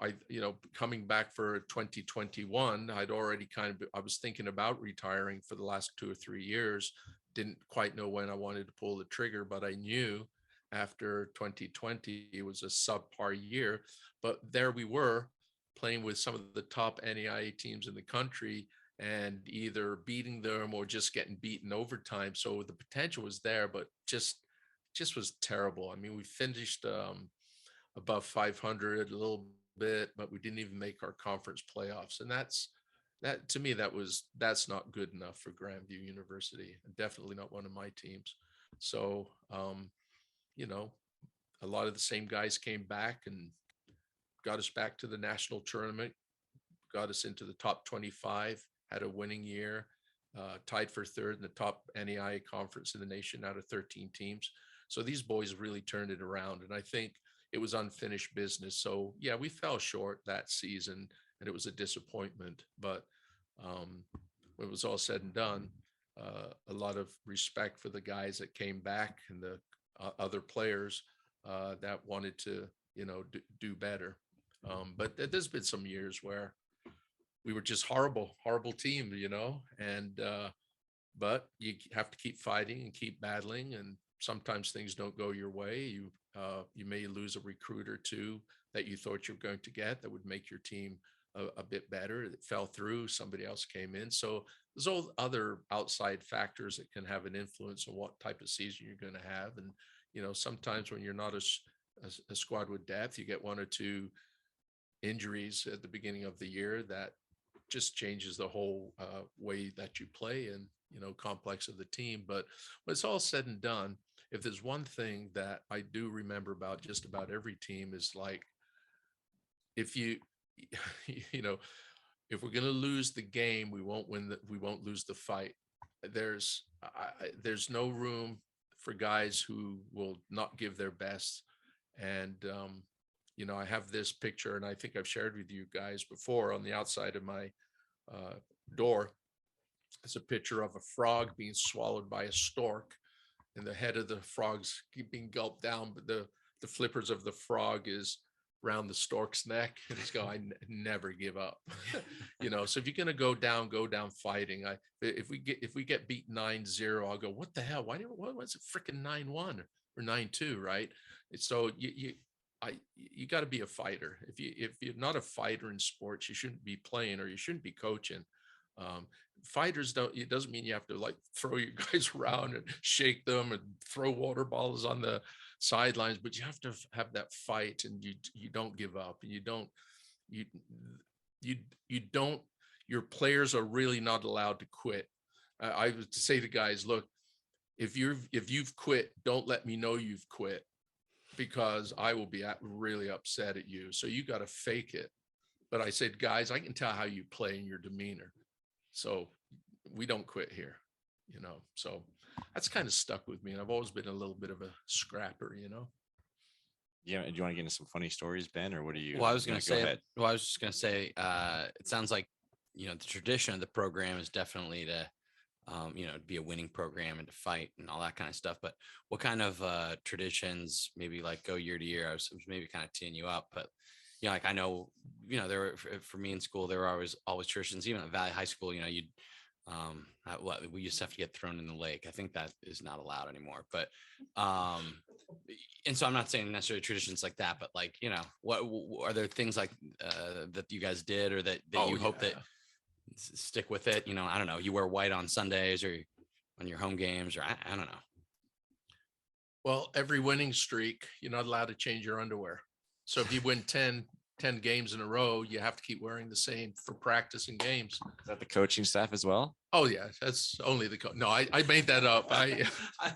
coming back for 2021, I was thinking about retiring for the last 2 or 3 years. Didn't quite know when I wanted to pull the trigger, but I knew after 2020 it was a subpar year. But there we were playing with some of the top NAIA teams in the country and either beating them or just getting beaten overtime. So the potential was there, but just was terrible. I mean, we finished above 500 a little bit, but we didn't even make our conference playoffs. And that to me, that's not good enough for Grandview University, and definitely not one of my teams. So, a lot of the same guys came back and got us back to the national tournament, got us into the top 25, had a winning year, tied for third in the top NAIA conference in the nation out of 13 teams. So these boys really turned it around. And I think it was unfinished business. So yeah, we fell short that season and it was a disappointment. But when it was all said and done, a lot of respect for the guys that came back and the other players that wanted to, do better. But there's been some years where we were just horrible team, and but you have to keep fighting and keep battling, and sometimes things don't go your way. You may lose a recruit or two that you thought you were going to get that would make your team a bit better. It fell through. Somebody else came in. So there's all other outside factors that can have an influence on what type of season you're going to have. And sometimes when you're not a squad with depth, you get one or two injuries at the beginning of the year that just changes the whole way that you play and complex of the team. But when it's all said and done, if there's one thing that I do remember about just about every team is like, if you if we're going to lose the game, we won't lose the fight. There's no room for guys who will not give their best. And I have this picture, and I think I've shared with you guys before. On the outside of my door, it's a picture of a frog being swallowed by a stork, and the head of the frog's being gulped down, but the flippers of the frog is around the stork's neck, and he's going, "I never give up." So if you're going to go down fighting. If we get beat 9-0, I'll go, what the hell? Why was it freaking 9-1 or 9-2, right? So you got to be a fighter. If you're not a fighter in sports, you shouldn't be playing or you shouldn't be coaching. fighters don't, it doesn't mean you have to like throw your guys around and shake them and throw water bottles on the sidelines, but you have to have that fight, and you don't give up, and you don't, your players are really not allowed to quit. I would say to guys, look, if you've quit, don't let me know you've quit, because I will be really upset at you. So you got to fake it. But I said, guys, I can tell how you play in your demeanor. So we don't quit here, so that's kind of stuck with me. And I've always been a little bit of a scrapper. Yeah. Do you want to get into some funny stories, Ben, or what do you? Well, I was going to say, ahead. I was just going to say, it sounds like, the tradition of the program is definitely to, be a winning program and to fight and all that kind of stuff. But what kind of traditions maybe like go year to year? I was maybe kind of teeing you up, but like I know, there were, for me in school, there were always traditions, even at Valley High School, you'd, we used to have to get thrown in the lake. I think that is not allowed anymore, but, and so I'm not saying necessarily traditions like that, but like, what are there things like, that you guys did, or that you hope that stick with it? I don't know, you wear white on Sundays or on your home games, or I don't know. Well, every winning streak, you're not allowed to change your underwear. So if you win 10 games in a row, you have to keep wearing the same for practice and games. Is that the coaching staff as well? Oh yeah, that's only the no. I made that up. I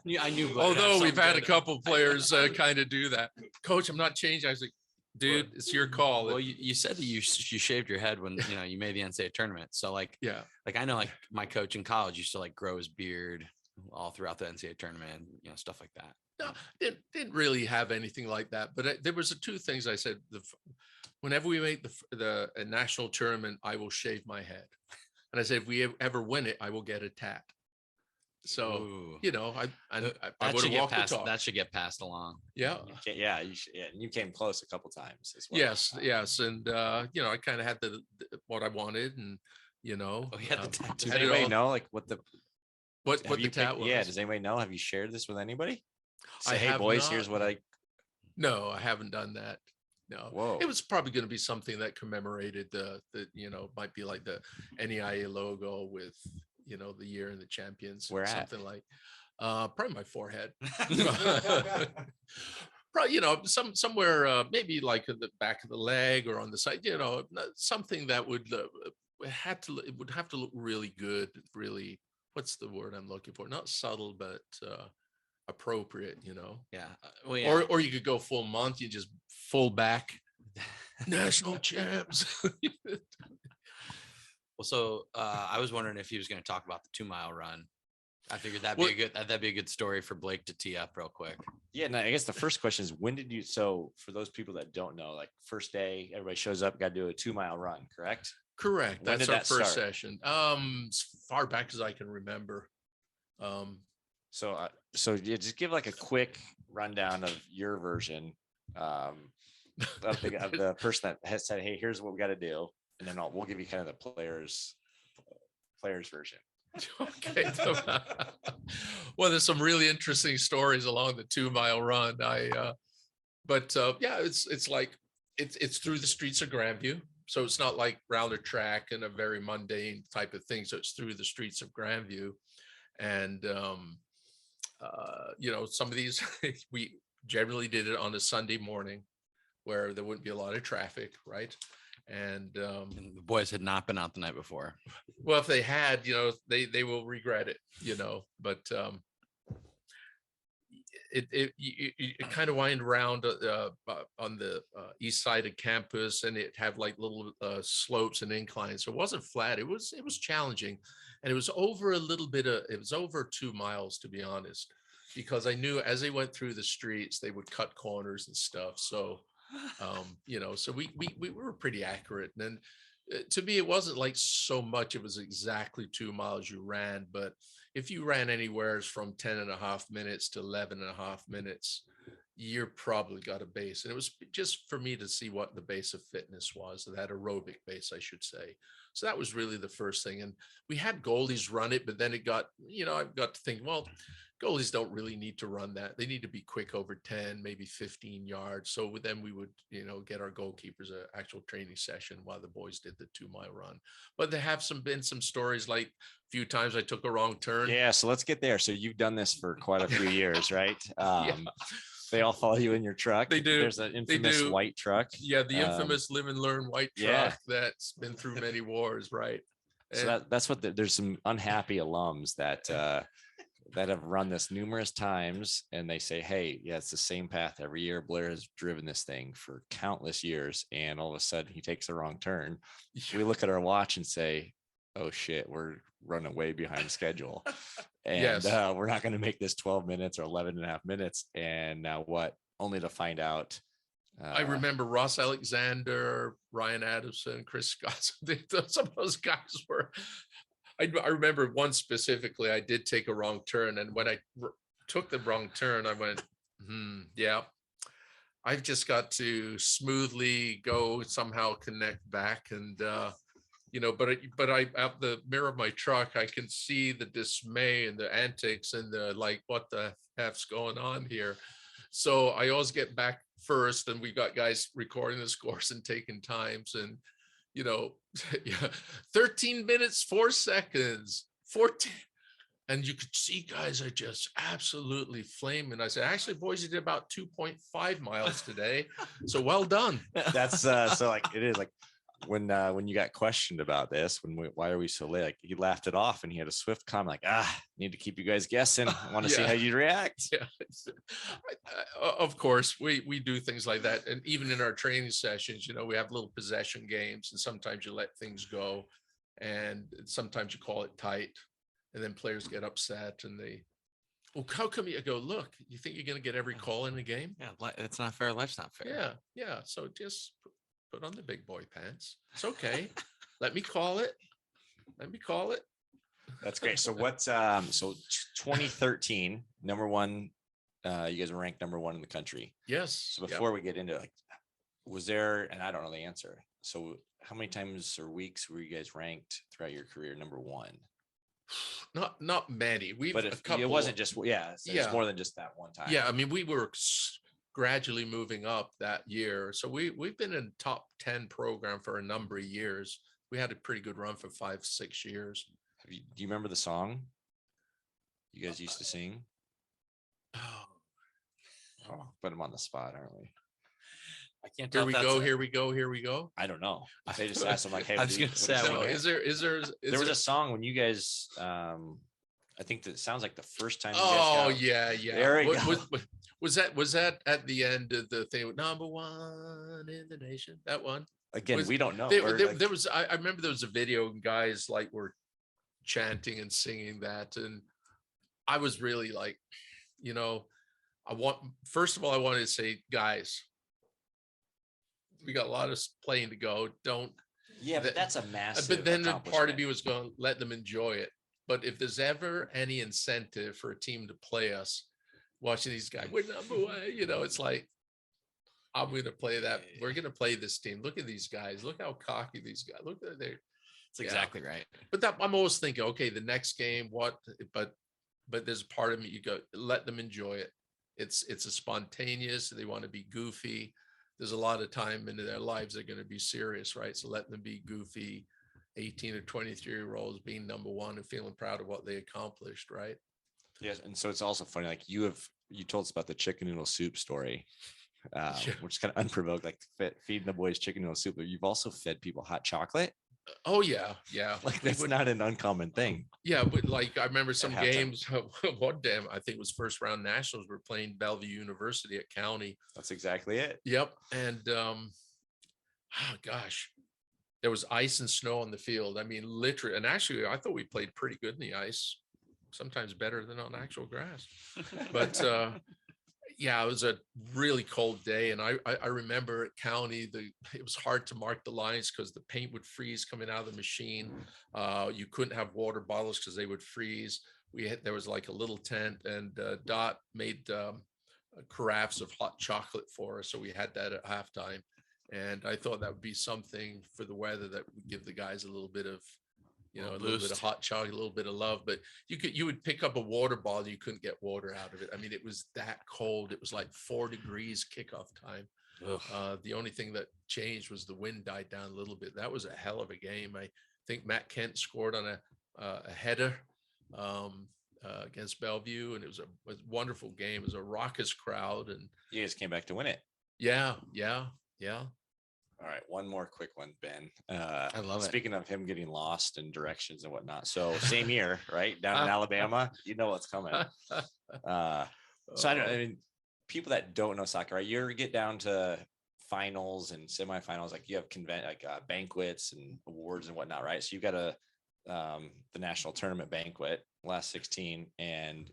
knew. Although we've had a couple players kind of do that. Coach, I'm not changing. I was like, dude, it's your call. Well, you said that you shaved your head when you made the NCAA tournament. So like, yeah, like I know like my coach in college used to like grow his beard all throughout the NCAA tournament, stuff like that. No, didn't really have anything like that. But there was two things I said. Whenever we make the national tournament, I will shave my head. And I said, if we ever win it, I will get a tat. So, Ooh. I would have walked the talk. That should get passed along. Yeah. You came close a couple times as well. Yes. And, I kind of had what I wanted, and, you had the tattoo. Does anybody know like what the tat was? Yeah. Does anybody know? Have you shared this with anybody? Say, hey boys, here's what I. No, I haven't done that. No. Whoa. It was probably going to be something that commemorated the might be like the NAIA logo with, the year and the champions. Where something like probably my forehead. Probably, somewhere maybe like at the back of the leg or on the side, something that would have to look really good, really, what's the word I'm looking for? Not subtle, but appropriate, Yeah. Well, yeah. Or you could go full month, you just full back national champs. Well, so I was wondering if he was going to talk about the 2-mile run. I figured that'd be a good story for Blake to tee up real quick. Yeah, no, I guess the first question is, when did you? So for those people that don't know, like first day, everybody shows up, got to do a 2-mile run, correct? Correct. That's our first session. As far back as I can remember. So yeah, just give like a quick rundown of your version of the person that has said, hey, here's what we got to do, and then we'll give you kind of the players version. Okay. Well, there's some really interesting stories along the 2-mile run. It's like it's through the streets of Grandview, so it's not like round a track and a very mundane type of thing. So it's through the streets of Grandview, and some of these we generally did it on a Sunday morning where there wouldn't be a lot of traffic, right? And the boys had not been out the night before. Well, if they had, they will regret it, but it kind of wind around on the east side of campus, and it had like little slopes and inclines. So it wasn't flat. It was challenging, and it was over it was over 2 miles, to be honest, because I knew as they went through the streets, they would cut corners and stuff. So so we were pretty accurate. And then to me, it wasn't like so much it was exactly 2 miles you ran, but if you ran anywhere from 10.5 minutes to 11.5 minutes, you're probably got a base. And it was just for me to see what the base of fitness was, that aerobic base, I should say. So that was really the first thing. And we had goalies run it, but then it got, I got to think, well, goalies don't really need to run that. They need to be quick over 10, maybe 15 yards. So then we would, get our goalkeepers an actual training session while the boys did the 2-mile run. But there have been some stories, like a few times I took a wrong turn. Yeah. So let's get there. So you've done this for quite a few years, right? Yeah. They all follow you in your truck. They do. There's an infamous white truck. Yeah, the infamous live and learn white truck Yeah. that's been through many wars, right? So that's what there's some unhappy alums that have run this numerous times, and they say, hey, yeah, it's the same path every year. Blair has driven this thing for countless years, and all of a sudden he takes the wrong turn. We look at our watch and say, oh shit, we're running way behind schedule. And Yes. We're not going to make this 12 minutes or 11 and a half minutes. And now what? Only to find out. I remember Ross Alexander, Ryan Adamson, Chris Scott. Some of those guys were, I remember one specifically, I did take a wrong turn. And when I took the wrong turn, I went, yeah, I've just got to smoothly go, somehow connect back. And, but I out the mirror of my truck, I can see the dismay and the antics and the like, what the heck's going on here? So I always get back first, and we got guys recording the scores and taking times, and 13 minutes 4 seconds, 14, and you could see guys are just absolutely flaming. I said, actually, boys, you did about 2.5 miles today, so well done. That's so like it is like when you got questioned about this, why are we so late? Like, he laughed it off, and he had a swift comment like, need to keep you guys guessing. I want to see how you react. Yeah. Of course, we do things like that. And even in our training sessions, we have little possession games, and sometimes you let things go, and sometimes you call it tight, and then players get upset, and how come you go, look, you think you're going to get every call in the game? Yeah, it's not fair. Life's not fair. Yeah. So just put on the big boy pants. It's okay. Let me call it. That's great. So what's so 2013, number one, you guys were ranked number one in the country. Yes. So before we get into it, was there, and I don't know the answer, so how many times or weeks were you guys ranked throughout your career number one? Not many. But it wasn't just, it's more than just that one time. Yeah, I mean, we were gradually moving up that year. So we've been in top 10 program for a number of years. We had a pretty good run for 5-6 years. Do you remember the song you guys used to sing? Oh, put them on the spot, aren't we? I can't Here tell. Here we go. I don't know. They just asked them like, hey, I was gonna say, there was a song when you guys, I think that sounds like the first time. Yeah. There we go. Was that at the end of the thing with number one in the nation? That one? Again, we don't know. There was, I remember there was a video and guys like were chanting and singing that. And I was really like, first of all, I wanted to say, guys, we got a lot of playing to go. But that's a massive. But then part of me was going to let them enjoy it. But if there's ever any incentive for a team to play us, watching these guys, we're number one, it's like, I'm going to play that. We're going to play this team. Look at these guys. Look how cocky these guys. Look at their. That's exactly right. But I'm always thinking, okay, the next game, what? But there's a part of me, you go, let them enjoy it. It's a spontaneous. They want to be goofy. There's a lot of time into their lives they're going to be serious, right? So let them be goofy. 18 or 23-year-olds being number one and feeling proud of what they accomplished, right? Yes, and so it's also funny, like you told us about the chicken noodle soup story, which is kind of unprovoked, like feeding the boys chicken noodle soup, but you've also fed people hot chocolate. Oh yeah. Like that's not an uncommon thing. Yeah, but like I remember some games. One day, I think it was first round nationals. We're playing Bellevue University at County. That's exactly it. Yep, and gosh. There was ice and snow on the field. I mean, literally, and actually, I thought we played pretty good in the ice, sometimes better than on actual grass. But yeah, it was a really cold day, and I remember at County, it was hard to mark the lines because the paint would freeze coming out of the machine. You couldn't have water bottles because they would freeze. There was like a little tent, and Dot made carafes of hot chocolate for us. So we had that at halftime. And I thought that would be something for the weather that would give the guys a little bit of, a little bit of hot chocolate, a little bit of love. But you would pick up a water bottle, you couldn't get water out of it. I mean, it was that cold. It was like 4 degrees kickoff time. The only thing that changed was the wind died down a little bit. That was a hell of a game. I think Matt Kent scored on a header against Bellevue, and it was a wonderful game. It was a raucous crowd, and you guys came back to win it. Yeah. All right, one more quick one, Ben. I love it. Speaking of him getting lost in directions and whatnot. So same year, right? Down in Alabama, you know what's coming. So I mean, people that don't know soccer, right? You get down to finals and semifinals, like you have banquets and awards and whatnot, right? So you got the national tournament banquet, last 16, and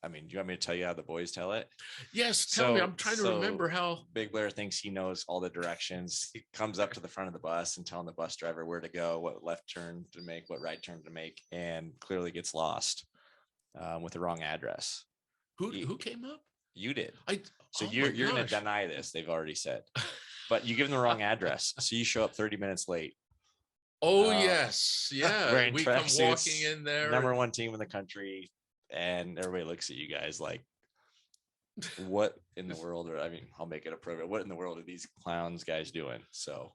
I mean, do you want me to tell you how the boys tell it? Yes, tell me. I'm trying to remember how. Big Blair thinks he knows all the directions. He comes up to the front of the bus and telling the bus driver where to go, what left turn to make, what right turn to make, and clearly gets lost with the wrong address. Who came up? You did. So you're going to deny this. They've already said, but you give them the wrong address. So you show up 30 minutes late. Oh, yes. Yeah. We come walking in there. Number 1 team in the country. And everybody looks at you guys like, what in the world? Or I mean, I'll make it a program. What in the world are these clowns guys doing? So,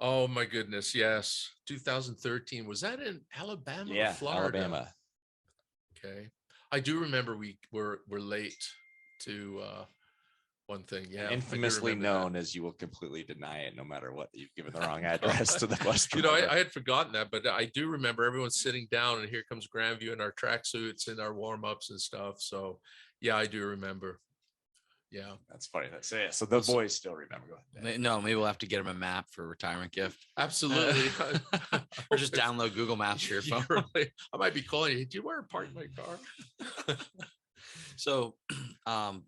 oh my goodness, yes, 2013. Was that in Alabama? Yeah, or Florida? Alabama. Okay, I do remember we were late to one thing. Yeah, infamously known as you will completely deny it no matter what. You've given the wrong address to the bus driver. I had forgotten that, but I do remember everyone sitting down, and here comes Grandview in our tracksuits and our warm-ups and stuff. So yeah, I do remember. Yeah, that's funny. That's it. So the boys still remember. No, maybe we'll have to get them a map for a retirement gift. Absolutely. Or just download Google Maps for your phone. I might be calling you. Do you want to park my car? So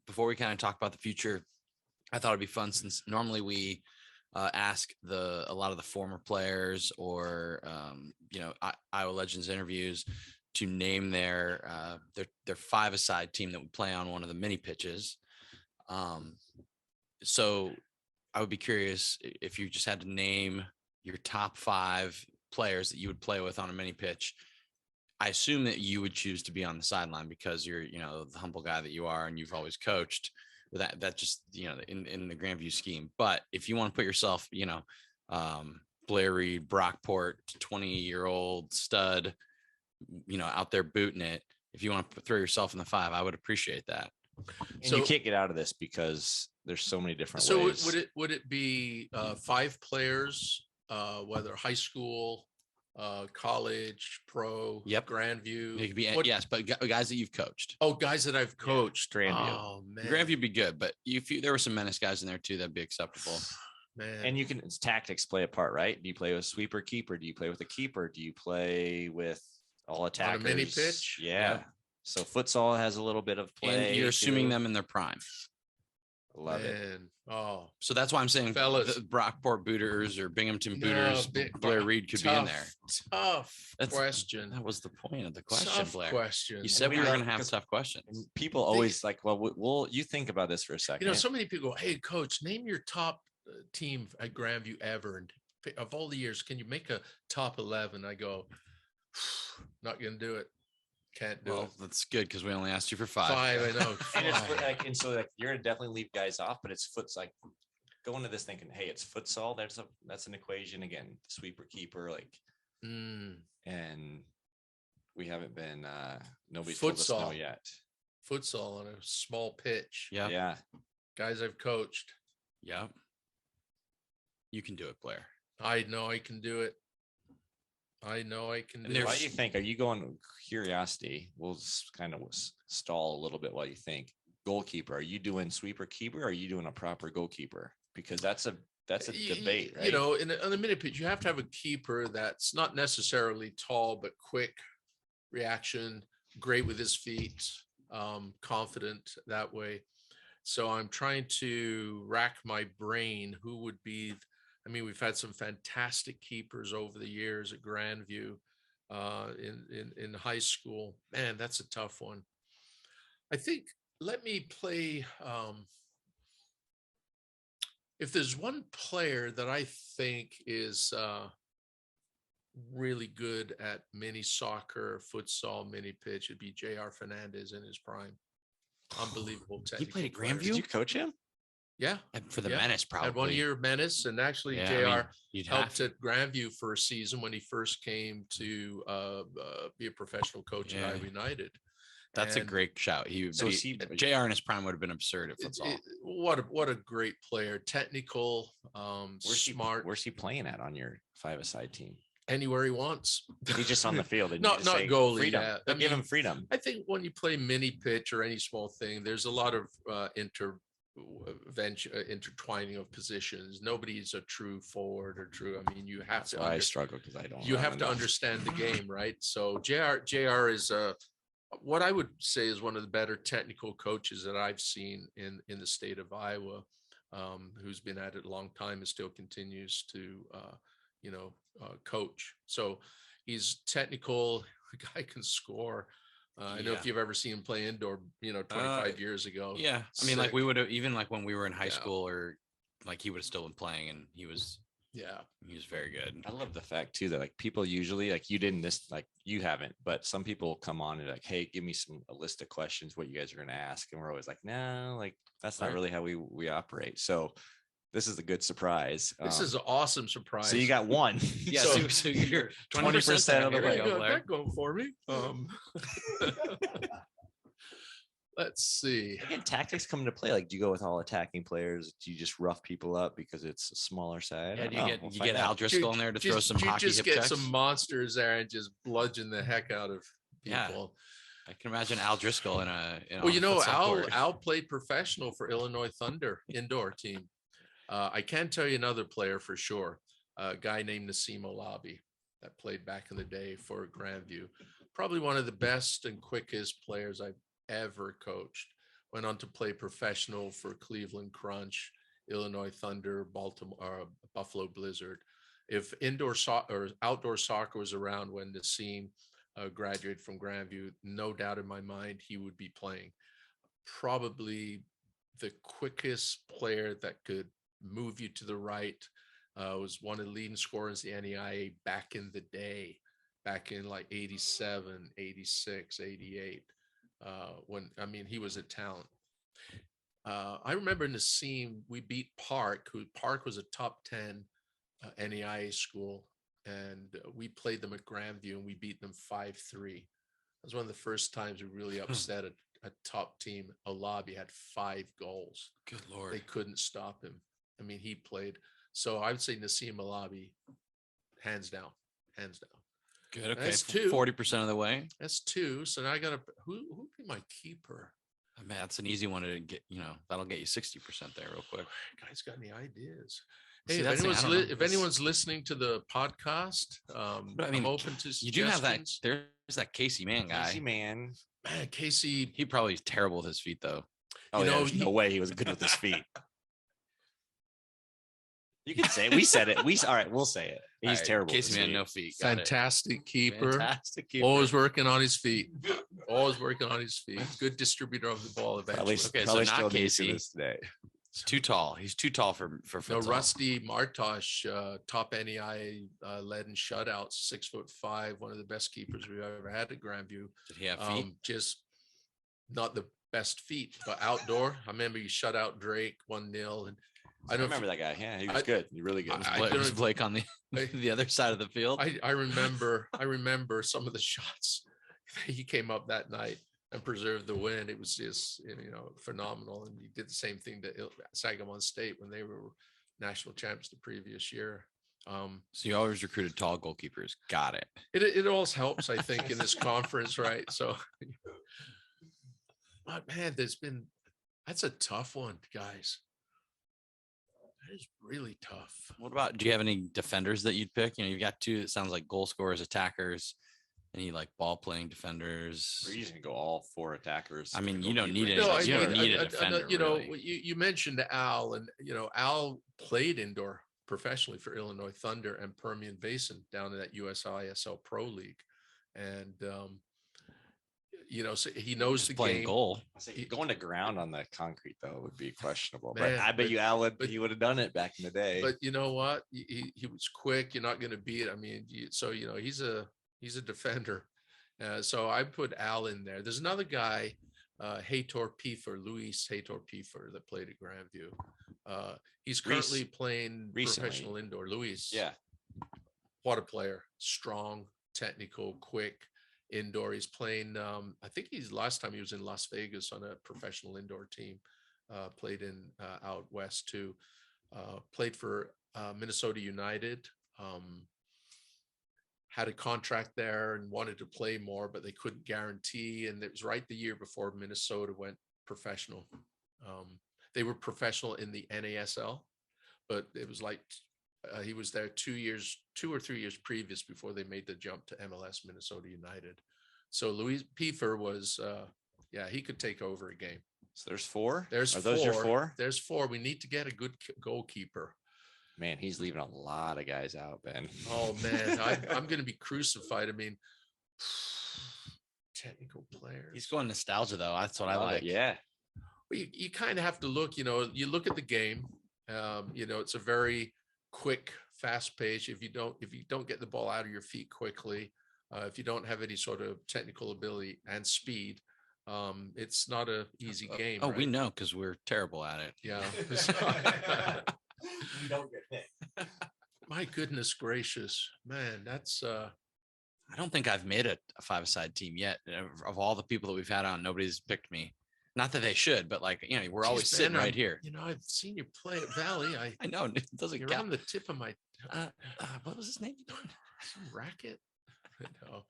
before we kind of talk about the future, I thought it'd be fun, since normally we ask a lot of the former players or Iowa Legends interviews to name their 5-a-side team that would play on one of the mini pitches. So I would be curious if you just had to name your top 5 players that you would play with on a mini pitch. I assume that you would choose to be on the sideline because you're, the humble guy that you are, and you've always coached. That just, in the Grandview scheme. But if you want to put yourself, Blair Reid, Brockport, 20-year-old stud, out there booting it, if you want to throw yourself in the 5, I would appreciate that. And so you can't get out of this because there's so many different ways. So would it be 5 players, whether high school, college, pro, Grandview? It could be yes, but guys that you've coached. Oh, guys that I've coached. Grandview. Oh man, Grandview would be good, but if there were some menace guys in there too, that'd be acceptable. Man, and tactics play a part, right? Do you play with sweeper keeper? Do you play with a keeper? Do you play with all attackers? On a mini pitch? Yeah. So futsal has a little bit of play. And you're assuming them in their prime. Love it. Oh, so that's why I'm saying fellas, the Brockport Booters or Binghamton Booters, Blair Reid could be in there. Tough question. That was the point of the question, Tough Blair. question. You said we were going to have tough questions. People always well, you think about this for a second. So many people go, hey, coach, name your top team at Grandview ever. And of all the years, can you make a top 11? I go, not going to do it. Can't do it. That's good because we only asked you for 5. 5, I know. And so you're gonna definitely leave guys off, but it's going to this thinking, hey, it's futsal. That's an equation again. Sweeper keeper, and we haven't been nobody's told us no yet. Futsal on a small pitch. Yeah. Guys I've coached. Yeah. You can do it, Blair. I know I can do it. I know I can do it. Why do you think? Are you going curiosity? We'll kind of stall a little bit while you think. Goalkeeper, are you doing sweeper keeper? Or are you doing a proper goalkeeper? Because that's a debate, right? On the minute pitch, you have to have a keeper that's not necessarily tall, but quick reaction, great with his feet, confident that way. So I'm trying to rack my brain. Who would be? I mean, we've had some fantastic keepers over the years at Grandview, in high school. Man, that's a tough one. I think let me play. If there's one player that I think is really good at mini soccer, futsal, mini pitch, it'd be J.R. Fernandez in his prime. Unbelievable technical. He played at player. Grandview? Did you coach him? Yeah. For the Yeah. Menace, probably. Had 1 year of Menace, and actually Yeah, JR you'd have helped to. at Grandview for a season when he first came to be a professional coach at Iowa United. That's a And great shout. He would So be, is he- JR in his prime would have been absurd at futsal. what a great player, technical, smart. Where's he playing at on your five-a-side team? Anywhere he wants. He's just on the field. And Not goalie. freedom. Yeah. I Give him mean, freedom. I think when you play mini pitch or any small thing, there's a lot of intertwining of positions. Nobody's a true forward or true. I mean, you have to. I struggle because I don't. You have to understand the game, right? So JR is what I would say is one of the better technical coaches that I've seen in the state of Iowa, who's been at it a long time and still continues to coach. So he's technical. The guy can score. I know if you've ever seen him play indoor, 25 years ago. Yeah. I mean, like we would have, even like when we were in high school, or like he would have still been playing, and he was very good. I love the fact too that like people usually, like you didn't this, like you haven't, but some people come on and like, hey, give me a list of questions what you guys are going to ask, and we're always like, no, like that's not really how we operate. So this is a good surprise. This is an awesome surprise. So you got one. Yeah. So you're 20% of the way. That going for me. Let's see. Again, tactics come into play. Like, do you go with all attacking players? Do you just rough people up because it's a smaller side? Yeah, you get Al Driscoll in there to throw some hockey hip get checks? some monsters there and just bludgeon the heck out of people. I can imagine Al Driscoll in a. Al played professional for Illinois Thunder indoor team. I can tell you another player for sure. A guy named Nassim Olabi that played back in the day for Grandview. Probably one of the best and quickest players I've ever coached. Went on to play professional for Cleveland Crunch, Illinois Thunder, Buffalo Blizzard. If indoor soccer or outdoor soccer was around when Nassim graduated from Grandview, no doubt in my mind he would be playing. Probably the quickest player that could move you to the right. Was one of the leading scorers in the NAIA back in the day, back in like 87, 86, 88. He was a talent. I remember Nassim, we beat Park was a top 10 NAIA school, and we played them at Grandview and we beat them 5-3. That was one of the first times we really upset a top team. Olabi had 5 goals. Good Lord. They couldn't stop him. I mean, he played. So I would say Nassim Olabi, hands down. Good. Okay. That's 2. 40% of the way. That's 2. So now I got to, who would be my keeper? Man, that's an easy one to get, that'll get you 60% there real quick. Guys got any ideas? See, Hey, if anyone's listening to the podcast, I'm open to suggestions. You do have that. There's that Casey Mann guy. Man, Casey. He probably is terrible with his feet, though. Oh, there's no way he was good with his feet. You can say it. We said it. All right, we'll say it. He's terrible. Casey Mann, no feet. Fantastic keeper. Always working on his feet. Good distributor of the ball eventually. So not Casey. Today. He's too tall. He's too tall for futsal. Rusty Martosh, top NAIA led in shutouts, 6'5", one of the best keepers we've ever had at Grandview. Did he have feet? Just not the best feet, but outdoor. I remember you shut out Drake 1-0, and I don't remember that guy. Yeah, he was good. He really good. Was Blake on the other side of the field? I remember some of the shots. He came up that night and preserved the win. It was just phenomenal. And he did the same thing to Sangamon State when they were national champs the previous year. So you always recruited tall goalkeepers. Got it. It always helps, I think, in this conference, right? So, but man, that's a tough one, guys. That is really tough. What about, do you have any defenders that you'd pick? You've got 2, it sounds like, goal scorers, attackers, and you like ball playing defenders. We're usually go all 4 attackers. I mean, you don't need it. You don't need a defender. You mentioned Al, and Al played indoor professionally for Illinois Thunder and Permian Basin down in that USISL Pro League, and So he knows the playing game. goal. I say going to ground on the concrete though would be questionable. Man, but I bet you Al would he would have done it back in the day. But you know what? He was quick. You're not going to beat. I mean, he's a defender. So I put Al in there. There's another guy, Luis Hator Piefer, that played at Grandview. He's currently playing professional indoor. Luis, yeah, what a player! Strong, technical, quick. Indoor. He's playing. I think last time he was in Las Vegas on a professional indoor team. Played in out west too. Played for Minnesota United. Had a contract there and wanted to play more, but they couldn't guarantee. And it was right the year before Minnesota went professional. They were professional in the NASL, but it was like he was there 2 or 3 years previous before they made the jump to MLS, Minnesota United. So Luis Piefer was, he could take over a game. So there's 4. Are those your 4? There's 4. We need to get a good goalkeeper. Man, he's leaving a lot of guys out, Ben. Oh man, I'm going to be crucified. I mean, technical players. He's going nostalgia though. That's what I like. Yeah. Well, you kind of have to look. You look at the game. It's a very quick, fast pace. If you don't get the ball out of your feet quickly, if you don't have any sort of technical ability and speed, it's not an easy game. Oh, right? we know because we're terrible at it. Yeah. We don't get hit. My goodness gracious, man, that's I don't think I've made a 5-a-side team yet. Of all the people that we've had on, nobody's picked me. Not that they should, but we're always sitting right here. I've seen you play at Valley. I know it doesn't You're count. on the tip of my What was his name? some racket. No.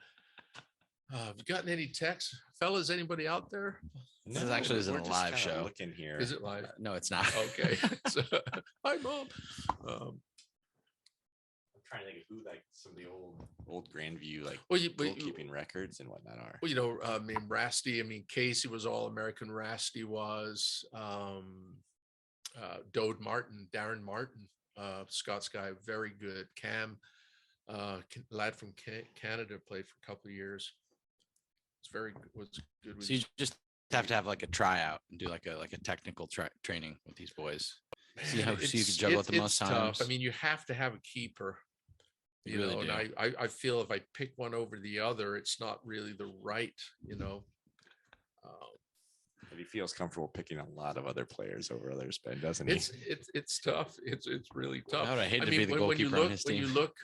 Have you gotten any texts, fellas? Anybody out there? This actually isn't a live show. Looking here. Is it live? No, it's not. Okay. So, hi, Mom. I'm trying to think of who some of the old Grandview goalkeeping records and whatnot are. Well, Rasty. Casey was All-American. Rasty was Dode Martin, Darren Martin, Scots guy, very good. Cam, lad from Canada, played for a couple of years. Was good. So you just have to have a tryout and do a technical training with these boys. See you can juggle at the most times. Tough. You have to have a keeper. You really do. And I feel if I pick one over the other, it's not really the right. But he feels comfortable picking a lot of other players over others, Ben, doesn't he? It's tough. It's really tough. I hate to be the goalkeeper on his team. When you look,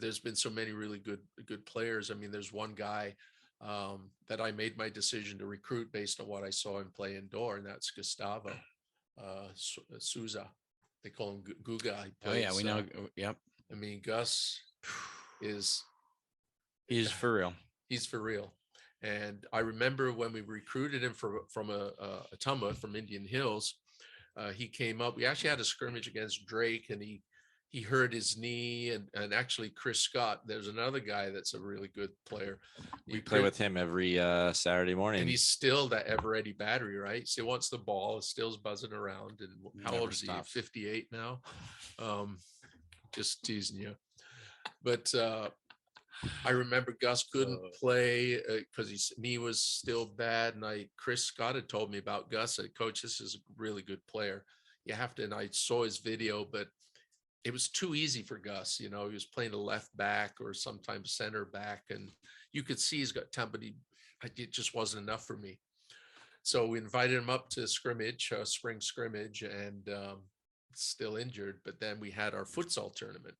there's been so many really good players. There's one guy that I made my decision to recruit based on what I saw him play indoor, and that's Gustavo Souza. They call him Guga. We know. Yep. Gus is he's for real. He's for real. And I remember when we recruited him from Ottumwa, from Indian Hills, he came up. We actually had a scrimmage against Drake, and he hurt his knee. And actually, Chris Scott, there's another guy that's a really good player. We play with him every Saturday morning. And he's still that ever-ready battery, right? Still wants the ball, still's buzzing around. And how old is he? 58 now? Just teasing you. But I remember Gus couldn't play because his knee was still bad. And Chris Scott had told me about Gus. I said, Coach, this is a really good player. You have to, and I saw his video, but it was too easy for Gus. He was playing a left back or sometimes center back. And you could see he's got time, but it just wasn't enough for me. So we invited him up to scrimmage, spring scrimmage, and still injured. But then we had our futsal tournament.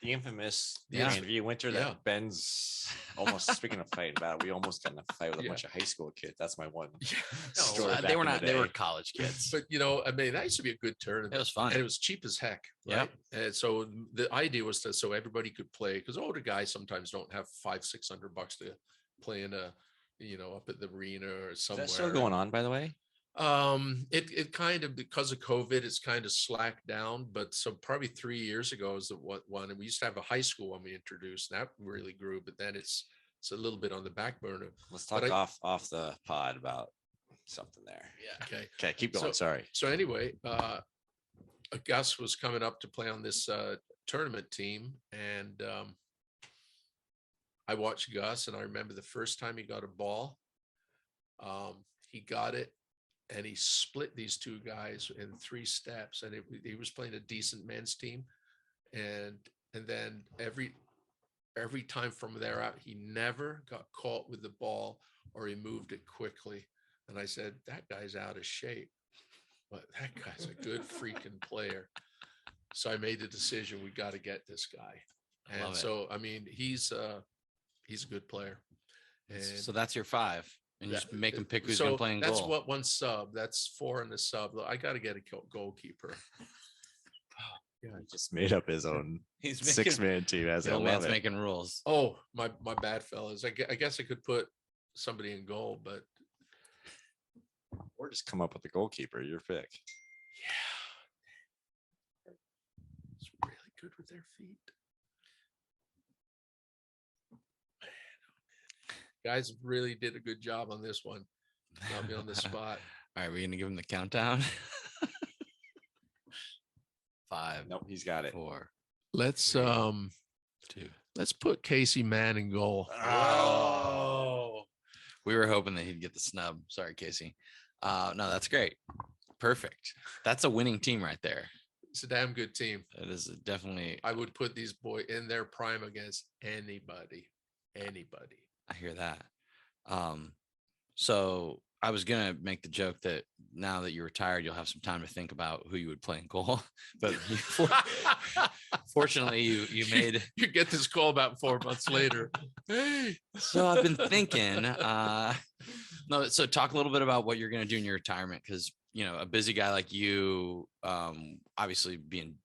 The infamous Grandview winter that Ben's almost speaking of fighting about. We almost got in a fight with a bunch of high school kids. That's my one story. They were not. They were college kids. But that used to be a good tournament. It was fun. And it was cheap as heck. Right? Yeah. And so the idea was so everybody could play, because older guys sometimes don't have $500-600 to play in a up at the arena or somewhere. Is that still going on, by the way? It kind of, because of COVID, it's kind of slacked down, but so probably 3 years ago is the one, and we used to have a high school when we introduced, and that really grew, but then it's a little bit on the back burner. Let's talk off the pod about something there. Yeah. Okay. Keep going. Sorry. So anyway, Gus was coming up to play on this tournament team, and I watched Gus, and I remember the first time he got a ball, he got it, and he split these two guys in 3 steps, and he was playing a decent men's team, and then every time from there out, he never got caught with the ball or he moved it quickly. And I said, that guy's out of shape, but that guy's a good freaking player. So I made the decision, we got to get this guy. And so, I mean, he's a good player. And so that's your 5, and you just make him pick who's going to play in that's goal. What one sub, that's 4 in the sub. I got to get a goalkeeper. Yeah, he just made up his own 6-man team. As I man's making rules. Oh, my bad, fellas. I guess I could put somebody in goal, but or just come up with a goalkeeper. Your pick. Yeah, it's really good with their feet. Man, oh man. Guys really did a good job on this one. Got me on the spot. All right, we're gonna give him the countdown. 5. Nope, he's got it. 4. Let's 2. let's put Casey Mann in goal. Oh, we were hoping that he'd get the snub. Sorry, Casey. No, that's great. Perfect. That's a winning team right there. It's a damn good team. It is definitely. I would put these boys in their prime against anybody. I hear that. So I was gonna make the joke that now that you're retired, you'll have some time to think about who you would play in goal. But fortunately, you made. You get this call about 4 months later. Hey. So I've been thinking. No, so talk a little bit about what you're gonna do in your retirement, because a busy guy like you, obviously being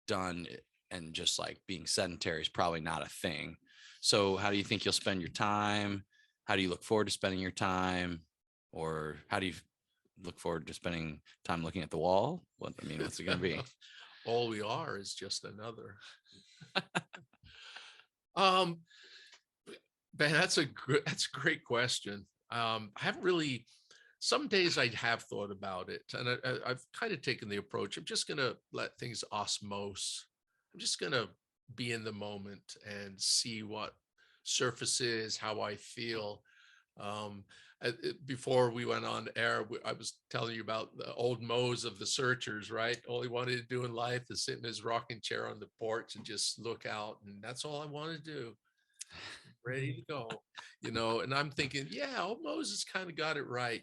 done and just like being sedentary is probably not a thing. So how do you think you'll spend your time? How do you look forward to spending your time? Or how do you look forward to spending time looking at the wall? What's it going to be? All we are is just another. Man, that's a great question. I haven't really. Some days I have thought about it, and I've kind of taken the approach. I'm just going to let things osmose. I'm just going to be in the moment and see what surfaces, how I feel. Before we went on air, I was telling you about the old Moes of the Searchers, right? All he wanted to do in life is sit in his rocking chair on the porch and just look out. And that's all I want to do. Ready to go, and I'm thinking, yeah, old Moses kind of got it right.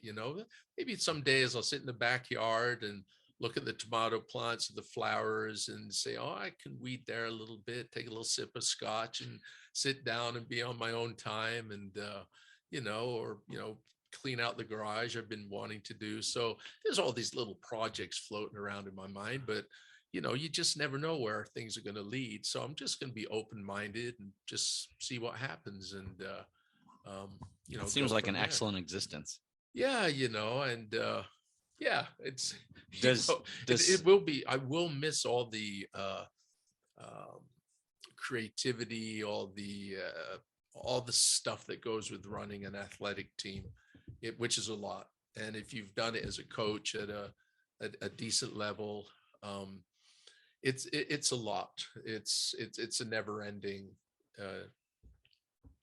Maybe some days I'll sit in the backyard and look at the tomato plants or the flowers and say, oh, I can weed there a little bit, take a little sip of scotch and sit down and be on my own time. And, or clean out the garage I've been wanting to do. So there's all these little projects floating around in my mind, but you just never know where things are going to lead. So I'm just going to be open-minded and just see what happens. And, it seems like an excellent existence. Yeah. And, yeah, it's, it will be, I will miss all the, creativity, all the stuff that goes with running an athletic team, which is a lot. And if you've done it as a coach at a decent level, it's a lot. It's a never ending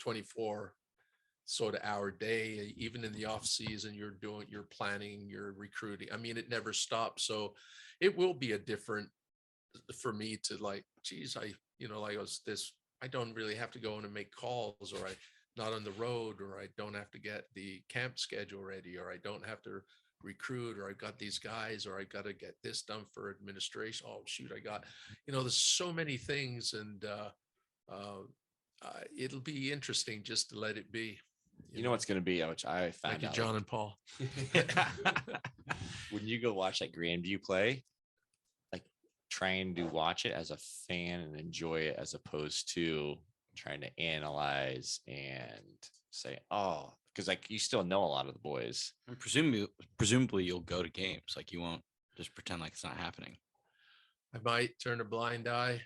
24 sort of hour day. Even in the off season, you're planning, you're recruiting. I mean, it never stops. So it will be a different for me to like, geez, I don't really have to go in and make calls, or I'm not on the road, or I don't have to get the camp schedule ready, or I don't have to recruit, or I got these guys, or I got to get this done for administration. Oh shoot, I got, there's so many things, and it'll be interesting just to let it be. You know what's going to be, which I found Thank you, out. John and Paul. When you go watch that Grandview play, like trying to watch it as a fan and enjoy it, as opposed to trying to analyze and say, oh, because like you still know a lot of the boys. And presumably you'll go to games. Like you won't just pretend like it's not happening. I might turn a blind eye.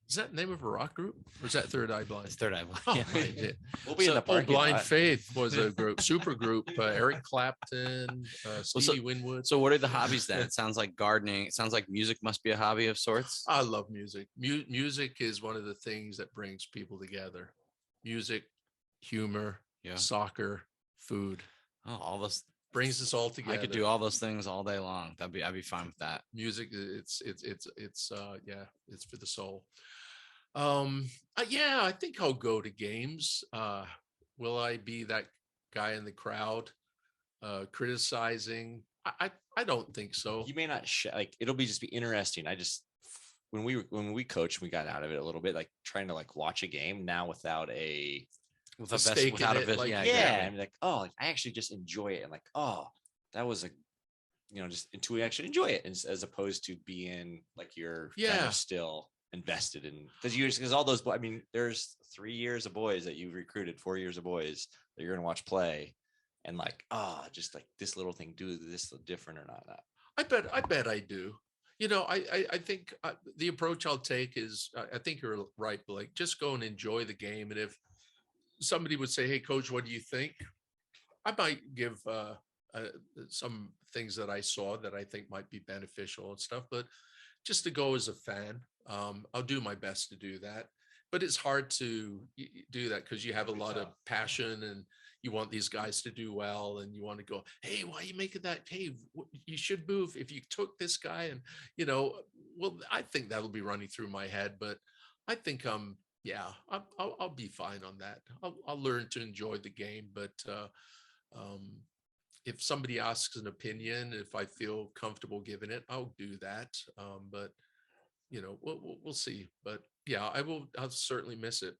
Is that the name of a rock group, or is that Third Eye Blind? It's Third Eye Blind. Oh, Yeah. right. We'll be in the parking Blind lot. Faith was a group, super group. Eric Clapton, Stevie Winwood. So what are the hobbies then? It sounds like gardening. It sounds like music must be a hobby of sorts. I love music. Music is one of the things that brings people together. music, humor, Yeah. soccer, food. Oh, all those Brings us all together. I could do all those things all day long. I'd be fine with that. Music, it's yeah, it's for the soul. Yeah, I think I'll go to games. Will I be that guy in the crowd criticizing? I don't think so. You may not like it'll be just be interesting. I just when we coached, we got out of it a little bit, like trying to like watch a game now without a stake in it, like, yeah, exactly. and like, oh, like, I actually just enjoy it, and like, oh, that was a just to actually enjoy it, as opposed to being like you're kind of still invested in, because all those, I mean, there's 3 years of boys that you've recruited, 4 years of boys that you're gonna watch play, and like, just like this little thing, do this different or not. I bet I do. I think the approach I'll take is, I think you're right, Blake. Just go and enjoy the game. And if somebody would say, "Hey, coach, what do you think?" I might give some things that I saw that I think might be beneficial and stuff. But just to go as a fan, I'll do my best to do that. But it's hard to do that because you have a lot of passion and you want these guys to do well, and you want to go, "Hey, why are you making that? Hey, you should move if you took this guy." And well, I think that'll be running through my head. But I think yeah, I'll be fine on that. I'll learn to enjoy the game. But if somebody asks an opinion, if I feel comfortable giving it, I'll do that. But we'll see. But yeah, I'll certainly miss it.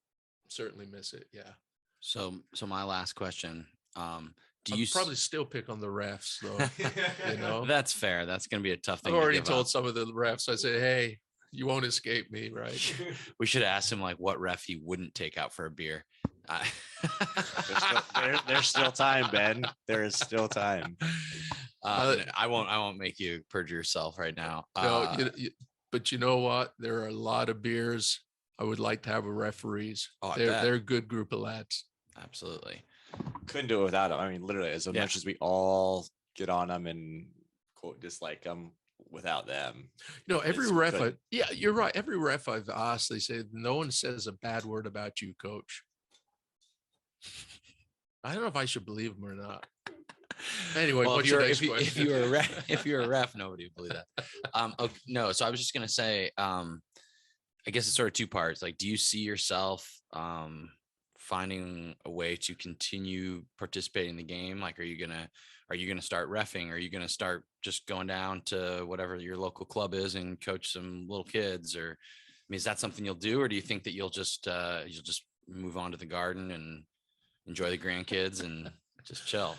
Certainly miss it. Yeah. So my last question, do I'll you probably still pick on the refs though? That's fair. That's going to be a tough thing. I've already told some of the refs, I say, "Hey, you won't escape me," right? We should ask him like what ref he wouldn't take out for a beer. There's still time, Ben. There is still time. I won't make you perjure yourself right now. No, but you know what? There are a lot of beers I would like to have with referees. They're a good group of lads. Absolutely. Couldn't do it without them. I mean, literally, as much as we all get on them and quote dislike them, without them. Every ref, yeah, you're right. Every ref I've asked, they say no one says a bad word about you, coach. I don't know if I should believe them or not. Anyway, well, if you're a ref, nobody would believe that. Okay, no, so I was just gonna say, I guess it's sort of two parts. Like, do you see yourself finding a way to continue participating in the game? Like, are you gonna start reffing? Are you gonna start just going down to whatever your local club is and coach some little kids? Or, I mean, is that something you'll do, or do you think that you'll just move on to the garden and enjoy the grandkids and just chill,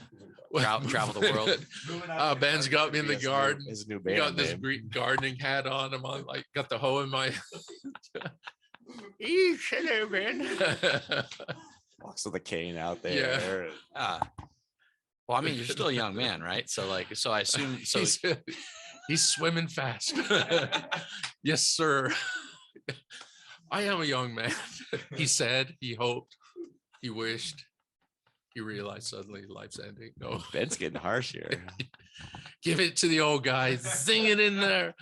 travel the world? Ben's got me in the garden. His new band. Got this green gardening hat on. I'm on, like, got the hoe in my. Hello, Ben. Walks with a cane out there. Yeah. Well, I mean, you're still a young man, right? So I assume so. He's swimming fast. Yes, sir. I am a young man. He said, he hoped, he wished. He realized suddenly life's ending. No, Ben's getting harsh here. Give it to the old guy. Sing it in there.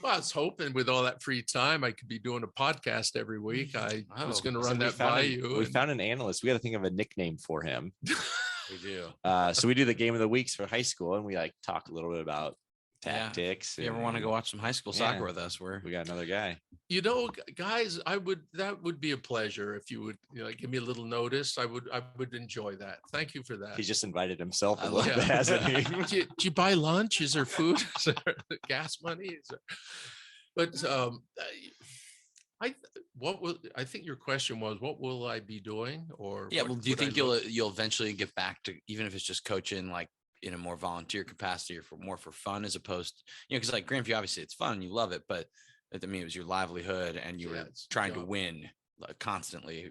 Well, I was hoping with all that free time, I could be doing a podcast every week. I was going to run that by you. We found an analyst. We got to think of a nickname for him. We do. So we do the game of the weeks for high school, and we like talk a little bit about tactics. If you ever want to go watch some high school soccer with us, we got another guy. Guys, that would be a pleasure if you would give me a little notice. I would enjoy that. Thank you for that. He just invited himself a little bit, hasn't he? Did you buy lunch? Is there food? Is there gas money? But I think your question was, what will I be doing? Or well, do you think you'll eventually get back to, even if it's just coaching, like in a more volunteer capacity or more for fun, as opposed, because like Grandview, obviously it's fun, you love it, but I mean, it was your livelihood and you were trying to win constantly.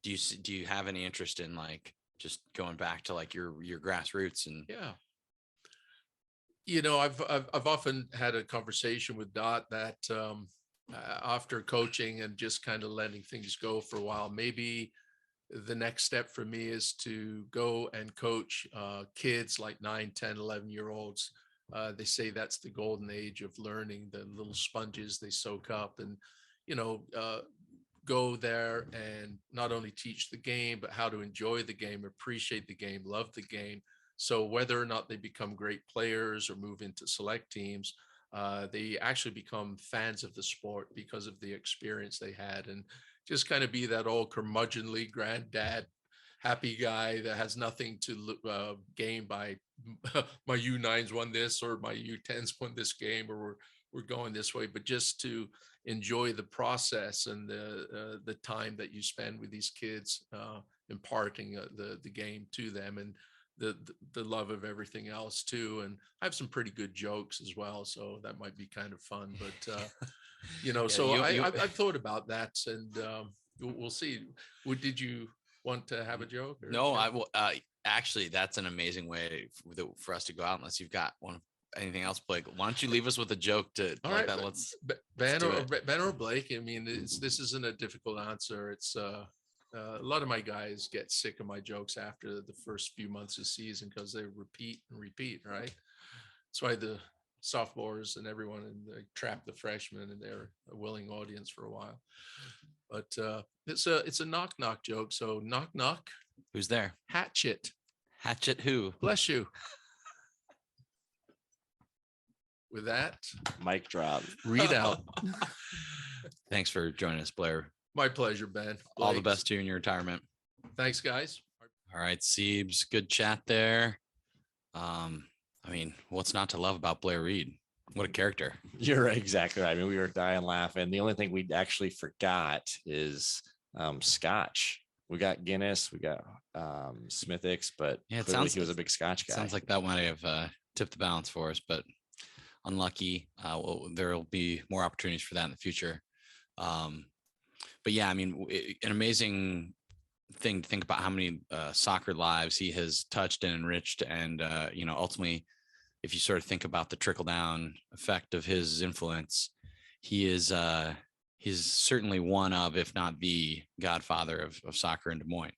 Do you have any interest in like just going back to like your grassroots? And I've often had a conversation with Dot that after coaching and just kind of letting things go for a while, maybe the next step for me is to go and coach kids like 9, 10, 11-year-olds. They say that's the golden age of learning, the little sponges they soak up. And, go there and not only teach the game, but how to enjoy the game, appreciate the game, love the game. So whether or not they become great players or move into select teams, they actually become fans of the sport because of the experience they had, and just kind of be that old curmudgeonly granddad happy guy that has nothing to gain by my U9s won this or my U10s won this game, or we're going this way, but just to enjoy the process and the time that you spend with these kids, imparting the game to them, and the love of everything else too. And I have some pretty good jokes as well, so that might be kind of fun. But Yeah, so I've thought about that, and we'll see. Did you want to have a joke? Or No, I will. Actually, that's an amazing way for us to go out. Unless you've got anything else, Blake. Why don't you leave us with a joke to All like right, that? Let's Ben do or it. Ben or Blake. I mean, this isn't a difficult answer. It's a lot of my guys get sick of my jokes after the first few months of season because they repeat and repeat, right? That's why the sophomores and everyone and they trap the freshmen, and they're a willing audience for a while. But it's a knock knock joke. So knock knock, Who's there? hatchet. Hatchet who? Bless you. With that, Mic drop. read out. Thanks for joining us, Blair. My pleasure, Ben. All the Blake. best to you in your retirement. Thanks, guys. All right, Siebes, good chat there. I mean, what's not to love about Blair Reid? What a character. You're exactly right. I mean, we were dying laughing. The only thing we actually forgot is Scotch. We got Guinness, we got Smithix, but Yeah, it clearly sounds he was a big Scotch guy. Sounds like that might have tipped the balance for us, but unlucky. There will be more opportunities for that in the future. But yeah, I mean, an amazing thing to think about how many soccer lives he has touched and enriched, and ultimately, if you sort of think about the trickle down effect of his influence, he's certainly one of, if not the godfather of soccer in Des Moines.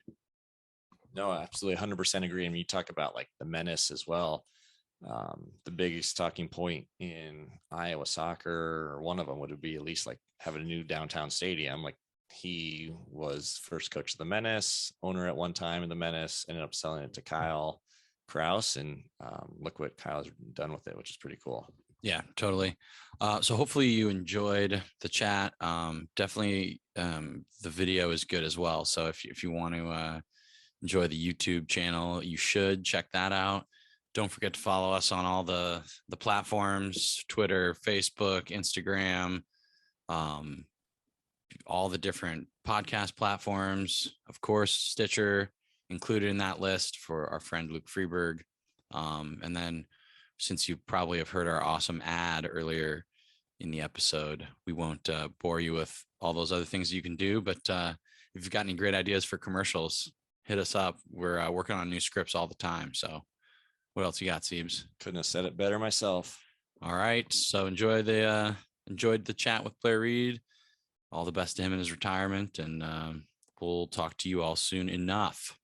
No, absolutely, 100% agree. And you talk about like the menace as well. The biggest talking point in Iowa soccer, or one of them, would be at least like having a new downtown stadium. Like, he was first coach of the Menace, owner at one time in the Menace, ended up selling it to Kyle Kraus, and look what Kyle's done with it, which is pretty cool. Yeah, totally. So hopefully you enjoyed the chat. Definitely the video is good as well. So if you want to enjoy the YouTube channel, you should check that out. Don't forget to follow us on all the platforms: Twitter, Facebook, Instagram, all the different podcast platforms, of course, Stitcher included in that list for our friend Luke Freeberg. And then, since you probably have heard our awesome ad earlier in the episode, we won't bore you with all those other things you can do. But if you've got any great ideas for commercials, hit us up. We're working on new scripts all the time. So what else you got, Siebes? Couldn't have said it better myself. All right. So enjoyed the chat with Blair Reid. All the best to him in his retirement, and we'll talk to you all soon enough.